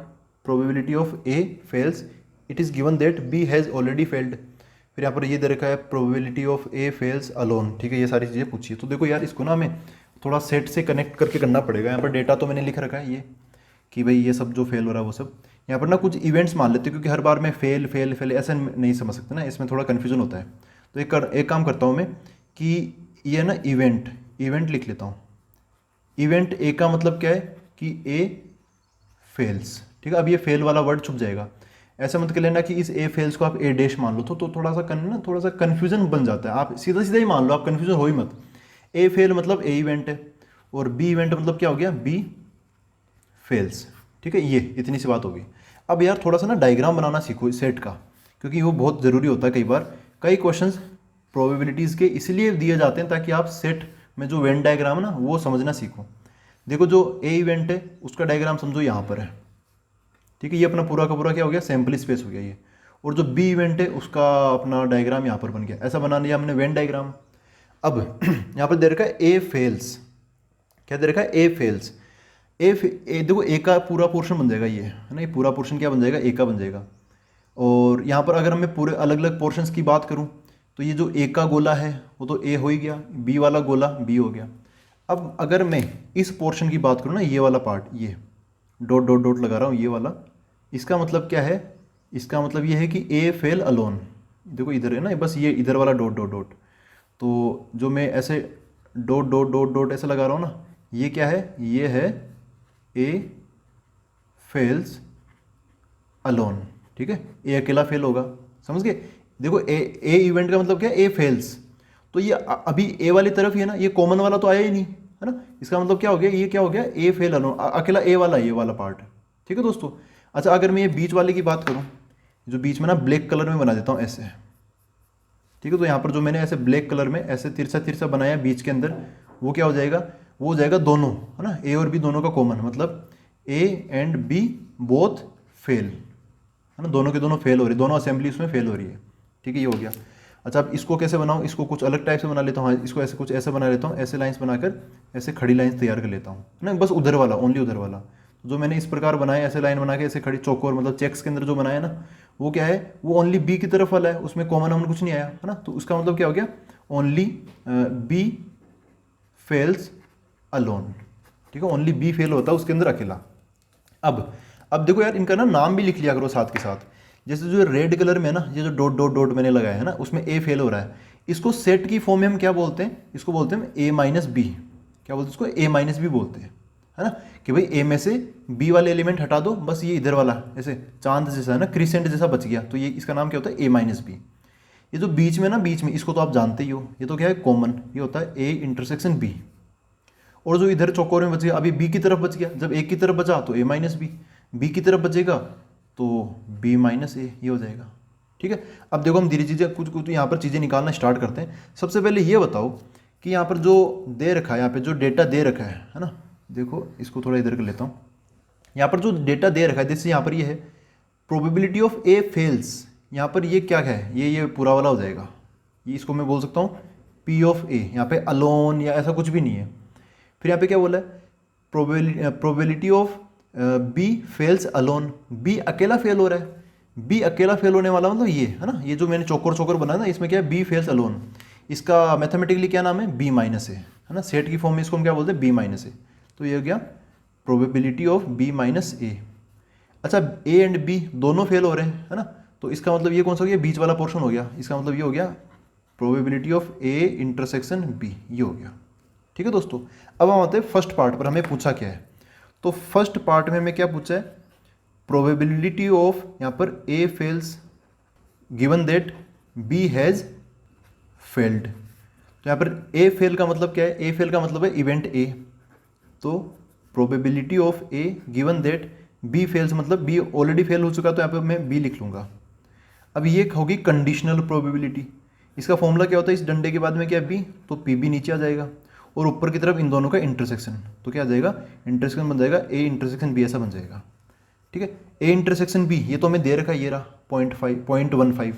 probability of A fails, it is given that B has already failed. फिर यहाँ पर ये दे रखा है probability of A fails alone, ठीक है, ये सारी चीज़ें पूछी है। तो देखो यार, इसको ना हमें थोड़ा सेट से कनेक्ट करके करना पड़ेगा। यहाँ पर डेटा तो मैंने लिख रखा है ये कि भाई ये सब जो फेल हो रहा है वो सब, यहाँ पर ना कुछ इवेंट्स मान लेते हैं, क्योंकि हर बार में फेल फेल फेल ऐसा नहीं समझ सकते ना, इसमें थोड़ा कन्फ्यूजन होता है। तो एक काम करता हूँ मैं कि ये ना इवेंट लिख लेता हूँ। इवेंट ए का मतलब क्या है कि ए फेल्स, ठीक है। अब ये फेल वाला वर्ड छुप जाएगा, ऐसा मत कर लेना कि इस ए फेल्स को आप ए डैश मान लो, तो थोड़ा सा कन्फ्यूजन बन जाता है। आप सीधा सीधा ही मान लो, आप कन्फ्यूजन हो ही मत। ए फेल मतलब ए इवेंट है, और बी इवेंट मतलब क्या हो गया, बी फेल्स, ठीक है, ये इतनी सी बात होगी। अब यार थोड़ा सा ना डायग्राम बनाना सीखो इस सेट का, क्योंकि वो बहुत ज़रूरी होता है। कई बार कई क्वेश्चंस प्रोबेबिलिटीज़ के इसलिए दिए जाते हैं ताकि आप सेट में जो वेन डायग्राम है ना वो समझना सीखो। देखो जो ए इवेंट है उसका डायग्राम समझो यहाँ पर है, ठीक है, ये अपना पूरा का पूरा क्या हो गया, सैम्पल स्पेस हो गया ये। और जो बी इवेंट है उसका अपना डायग्राम यहाँ पर बन गया, ऐसा बना लिया हमने वेन डायग्राम। अब यहाँ पर दे रखा है ए फेल्स, क्या दे रखा है, ए फेल्स। ए देखो ए का पूरा पोर्शन बन जाएगा ये, है ना, ये पूरा पोर्शन क्या बन जाएगा, ए का बन जाएगा। और यहाँ पर अगर मैं पूरे अलग अलग पोर्शंस की बात करूँ तो ये जो ए का गोला है वो तो ए हो ही गया, बी वाला गोला बी हो गया। अब अगर मैं इस पोर्शन की बात करूँ ना, ये वाला पार्ट, ये डॉट डॉट डॉट लगा रहा हूँ ये वाला, इसका मतलब क्या है, इसका मतलब ये है कि ए फेल अलोन। देखो इधर है ना, बस ये इधर वाला डॉट डॉट डॉट, तो जो मैं ऐसे डॉट डॉट डॉट डॉट ऐसे लगा रहा हूँ ना, ये क्या है, ये है ए फेल्स अलोन, ठीक है, ए अकेला फेल होगा, समझ गए। देखो ए इवेंट का मतलब क्या है, ए फेल्स, तो ये अभी ए वाली तरफ ही है ना, ये कॉमन वाला तो आया ही नहीं, है ना, इसका मतलब क्या हो गया, ये क्या हो गया, ए फेल अलोन, अकेला ए वाला, ये वाला पार्ट, ठीक है दोस्तों। अच्छा अगर मैं ये बीच वाले की बात करूँ, जो बीच में ना ब्लैक कलर में बना देता हूँ ऐसे, ठीक है, तो यहाँ पर जो मैंने ऐसे ब्लैक कलर में ऐसे तिरछा तिरछा बनाया बीच के अंदर, वो क्या हो जाएगा, वो हो जाएगा दोनों, है ना, ए और बी दोनों का कॉमन, मतलब A and B both fail, है ना, दोनों के दोनों फेल हो रही है, दोनों असेंबली उसमें फेल हो रही है, ठीक है, ये हो गया। अच्छा अब इसको कैसे बनाऊँ, इसको कुछ अलग टाइप से बना लेता हूँ। हाँ, इसको ऐसे कुछ ऐसे बना लेता हूँ, ऐसे लाइंस बनाकर ऐसे खड़ी लाइंस तैयार कर लेता हूँ, है ना, बस उधर वाला, ओनली उधर वाला। जो मैंने इस प्रकार बनाया, ऐसे लाइन बना के ऐसे खड़ी चौकोर मतलब चेक्स के अंदर जो बनाया ना, वो क्या है, वो ओनली बी की तरफ वाला है, उसमें कॉमन हमने कुछ नहीं आया, है ना। तो उसका मतलब क्या हो गया, ओनली बी फेल्स अलोन, ठीक है, ओनली बी फेल होता है उसके अंदर अकेला। अब देखो यार, इनका ना नाम भी लिख लिया करो साथ के साथ। जैसे जो रेड कलर में ना, ये जो डॉट डॉट डॉट मैंने लगाया है ना, उसमें ए फेल हो रहा है, इसको सेट की फॉर्म में हम क्या बोलते हैं, इसको बोलते हैं ए माइनस बी। क्या बोलते हैं इसको, ए माइनस बी बोलते हैं, है ना, कि भाई ए में से बी वाले एलिमेंट हटा दो, बस ये इधर वाला ऐसे चांद जैसा है ना, क्रिसेंट जैसा बच गया, तो ये इसका नाम क्या होता है, ए माइनस बी। ये जो बीच में ना, बीच में, इसको तो आप जानते ही हो, ये तो क्या है, कॉमन, ये होता है ए इंटरसेक्शन बी। और जो इधर चौकोर में बच गया, अभी बी की तरफ बच गया, जब ए की तरफ बचा तो ए माइनस बी, बी की तरफ बचेगा तो बी माइनस ए, ये हो जाएगा, ठीक है। अब देखो हम धीरे चीज़ें कुछ कुछ यहाँ पर चीज़ें निकालना स्टार्ट करते हैं। सबसे पहले ये बताओ कि यहाँ पर जो दे रखा है, यहाँ पे जो डेटा दे रखा है ना, देखो इसको थोड़ा इधर कर लेता हूँ। यहाँ पर जो डेटा दे रखा है, जैसे यहाँ पर ये है प्रोबेबिलिटी ऑफ ए फेल्स, यहाँ पर ये क्या है, ये पूरा वाला हो जाएगा, ये इसको मैं बोल सकता हूँ पी ऑफ ए, यहाँ पे अलोन या ऐसा कुछ भी नहीं है। फिर यहाँ पे क्या बोला है, probability of B fails alone, B अकेला फेल हो रहा है, बी अकेला फेल होने वाला मतलब ये है ना, ये जो मैंने चौकोर चौकोर बनाया ना, इसमें क्या है, बी फेल्स अलोन, इसका मैथमेटिकली क्या नाम है, बी माइनस ए, है ना, सेट की फॉर्म में इसको हम क्या बोलते हैं, बी माइनस ए। तो ये हो गया प्रोबेबिलिटी ऑफ बी माइनस ए। अच्छा ए एंड बी दोनों फेल हो रहे हैं, है ना, तो इसका मतलब ये कौन सा हो गया, बीच वाला पोर्शन हो गया, इसका मतलब ये हो गया probability of A intersection B, ये हो गया, ठीक है दोस्तों। अब हम आते हैं फर्स्ट पार्ट पर, हमें पूछा क्या है। तो फर्स्ट पार्ट में हमें क्या पूछा है, प्रोबेबिलिटी ऑफ, यहाँ पर A fails given that B has failed. तो यहाँ पर ए फेल का मतलब क्या है, ए फेल का मतलब है इवेंट ए, तो probability of A given that B fails मतलब बी ऑलरेडी फेल हो चुका, तो यहाँ पर मैं बी लिख लूँगा। अब ये होगी कंडीशनल प्रोबेबिलिटी, इसका फॉर्मूला क्या होता है, इस डंडे के बाद में क्या है बी, तो पी बी नीचे आ जाएगा, और ऊपर की तरफ इन दोनों का इंटरसेक्शन, तो क्या आ जाएगा, इंटरसेक्शन बन जाएगा ए इंटरसेक्शन बी, ऐसा बन जाएगा, ठीक है। ए इंटरसेक्शन बी ये तो हमें दे रखा है, ये रहा 0.15,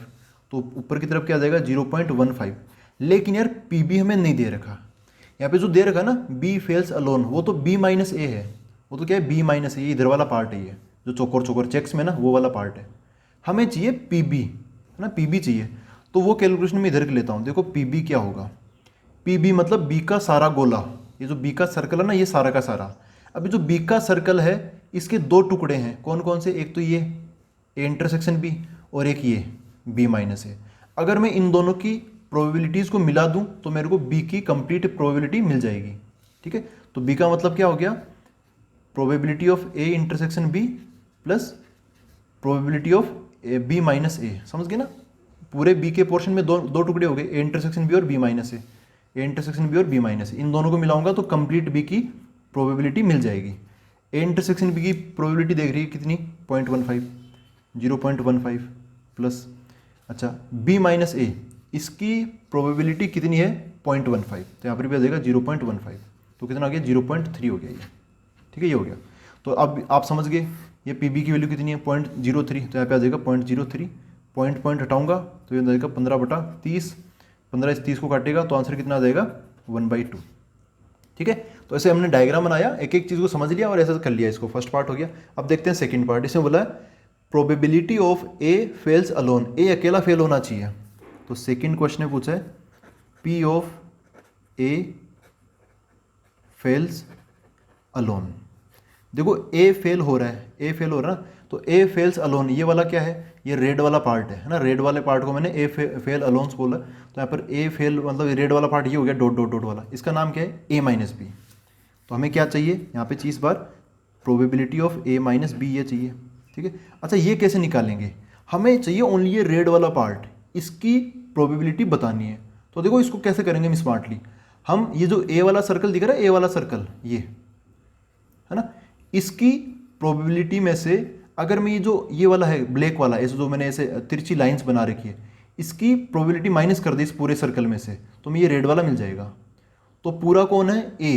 तो ऊपर की तरफ क्या आ जाएगा 0.15, लेकिन यार पी बी हमें नहीं दे रखा। यहाँ पे जो दे रखा है ना बी फेल्स अलोन, वो तो बी माइनस ए है, वो तो क्या है बी माइनस ए, ये इधर वाला पार्ट है, ये जो चौकोर चौकोर चेक्स में ना वो वाला पार्ट है। हमें चाहिए पी बी, है ना, पी बी चाहिए, तो वो कैलकुलेशन में इधर लेता हूँ। देखो पी बी क्या होगा, पी बी मतलब बी का सारा गोला, ये जो बी का सर्कल है ना, ये सारा का सारा। अभी जो बी का सर्कल है इसके दो टुकड़े हैं, कौन कौन से, एक तो ये ए इंटरसेक्शन बी और एक ये बी माइनस ए। अगर मैं इन दोनों की प्रोबेबिलिटीज़ को मिला दूं तो मेरे को बी की कंप्लीट प्रोबेबिलिटी मिल जाएगी, ठीक है। तो बी का मतलब क्या हो गया, probability of A intersection B plus probability of B minus A, समझ गए ना। पूरे बी के पोर्शन में दो दो टुकड़े हो गए, ए इंटरसेक्शन बी और B minus A, A intersection B और बी माइनस ए, इन दोनों को मिलाऊंगा तो कंप्लीट बी की प्रोबेबिलिटी मिल जाएगी। ए इंटरसेक्शन बी की प्रोबेबिलिटी देख रही है कितनी, 0.15, 0.15 प्लस, अच्छा बी माइनस ए इसकी प्रोबेबिलिटी कितनी है 0.15, तो यहाँ पर भी आ जाएगा 0.15, तो कितना आ गया 0.3 हो गया ये, ठीक है, ये हो गया। तो अब आप समझ गए ये पी बी की वैल्यू कितनी है 0.03, तो यहाँ पे आ जाएगा 0.03, पॉइंट हटाऊंगा तो ये आ जाएगा 15/30, 15 इस 30 को काटेगा तो आंसर कितना आ जाएगा 1/2, ठीक है। तो ऐसे हमने डायग्राम बनाया, एक एक चीज़ को समझ लिया और ऐसा कर लिया, इसको फर्स्ट पार्ट हो गया। अब देखते हैं सेकंड पार्ट, इसमें बोला है probability of A fails alone, A अकेला फेल होना चाहिए। तो सेकंड क्वेश्चन में पूछा है P of A fails alone. देखो ए फेल हो रहा है, ए फेल हो रहा है, तो ए फेल्स अलोन ये वाला क्या है, ये रेड वाला पार्ट है ना, रेड वाले पार्ट को मैंने ए फेल अलोन्स बोला, तो यहाँ पर ए फेल मतलब रेड वाला पार्ट ये हो गया डॉट डॉट डॉट वाला, इसका नाम क्या है ए माइनस बी। तो हमें क्या चाहिए यहाँ पे चीज़ bar probability of A minus B ये चाहिए, ठीक है। अच्छा ये कैसे निकालेंगे, हमें चाहिए ओनली ये रेड वाला पार्ट, इसकी प्रोबेबिलिटी बतानी है। तो देखो इसको कैसे करेंगे हम स्मार्टली, हम ये जो ए वाला सर्कल दिख रहा है, ए वाला सर्कल ये है ना, इसकी प्रोबेबिलिटी में से अगर मैं ये वाला है ब्लैक वाला, ऐसे जो मैंने ऐसे तिरछी लाइंस बना रखी है, इसकी प्रोबेबिलिटी माइनस कर दी इस पूरे सर्कल में से, तो मैं ये रेड वाला मिल जाएगा। तो पूरा कौन है ए,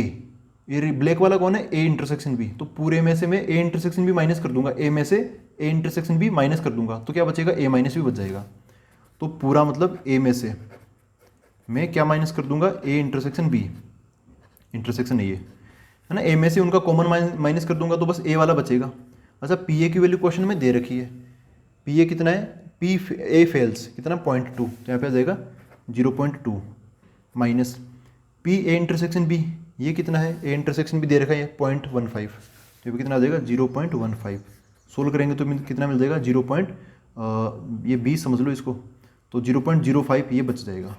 ये ब्लैक वाला कौन है ए इंटरसेक्शन बी, तो पूरे में से मैं ए इंटरसेक्शन बी माइनस कर दूंगा, ए में से ए इंटरसेक्शन बी माइनस कर दूंगा, तो क्या बचेगा ए माइनस बी बच जाएगा। तो पूरा मतलब ए में से मैं क्या माइनस कर दूंगा, A intersection B, intersection A है ना, ए में से उनका कॉमन माइनस कर दूंगा तो बस ए वाला बचेगा। अच्छा पी ए की वैल्यू क्वेश्चन में दे रखी है, पी ए कितना है, पी ए फेल्स कितना 0.2, तो यहाँ पे आ जाएगा 0.2 minus P A intersection B, ये कितना है, ए इंटरसेक्शन बी दे रखा है 0.15, तो ये कितना आ जाएगा 0.15। सोल्व करेंगे तो कितना मिल जाएगा 0. ये 20 समझ लो इसको, तो 0.05 ये बच जाएगा।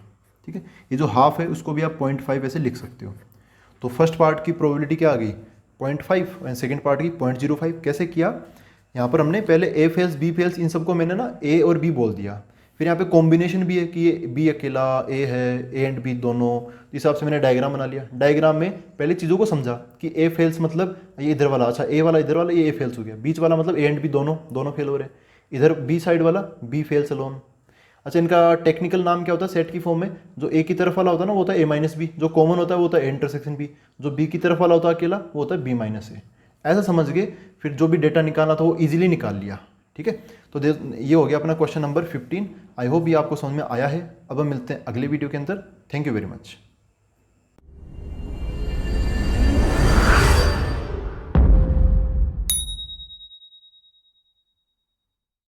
ठीक है, ये जो हाफ है उसको भी आप 0.5 ऐसे लिख सकते हो। तो फर्स्ट पार्ट की प्रोबेबिलिटी क्या आ गई 0.5 एंड सेकेंड पार्ट की 0.05। कैसे किया, यहाँ पर हमने पहले ए फेल्स बी फेल्स इन सबको मैंने ना ए और बी बोल दिया, फिर यहाँ पे कॉम्बिनेशन भी है कि ये बी अकेला ए है, ए एंड बी दोनों, इस हिसाब से मैंने डायग्राम बना लिया। डायग्राम में पहले चीज़ों को समझा कि ए फेल्स मतलब ये इधर वाला, अच्छा ए वाला इधर वाला, ये ए फेल्स हो गया, बीच वाला मतलब ए एंड बी दोनों फेल हो रहे, इधर बी साइड वाला बी फेल्स अलोन। अच्छा इनका टेक्निकल नाम क्या होता है सेट की फॉर्म में, जो ए की तरफ वाला होता है ना वो होता है ए माइनस बी, जो कॉमन होता है वो होता है ए इंटरसेक्शन बी, जो बी की तरफ वाला होता है अकेला वो होता है बी माइनस ए। ऐसा समझ के फिर जो भी डेटा निकालना था वो इजीली निकाल लिया। ठीक है, तो ये हो गया अपना क्वेश्चन नंबर 15। आई होप ये आपको समझ में आया है। अब हम मिलते हैं अगले वीडियो के अंदर। Thank you very much.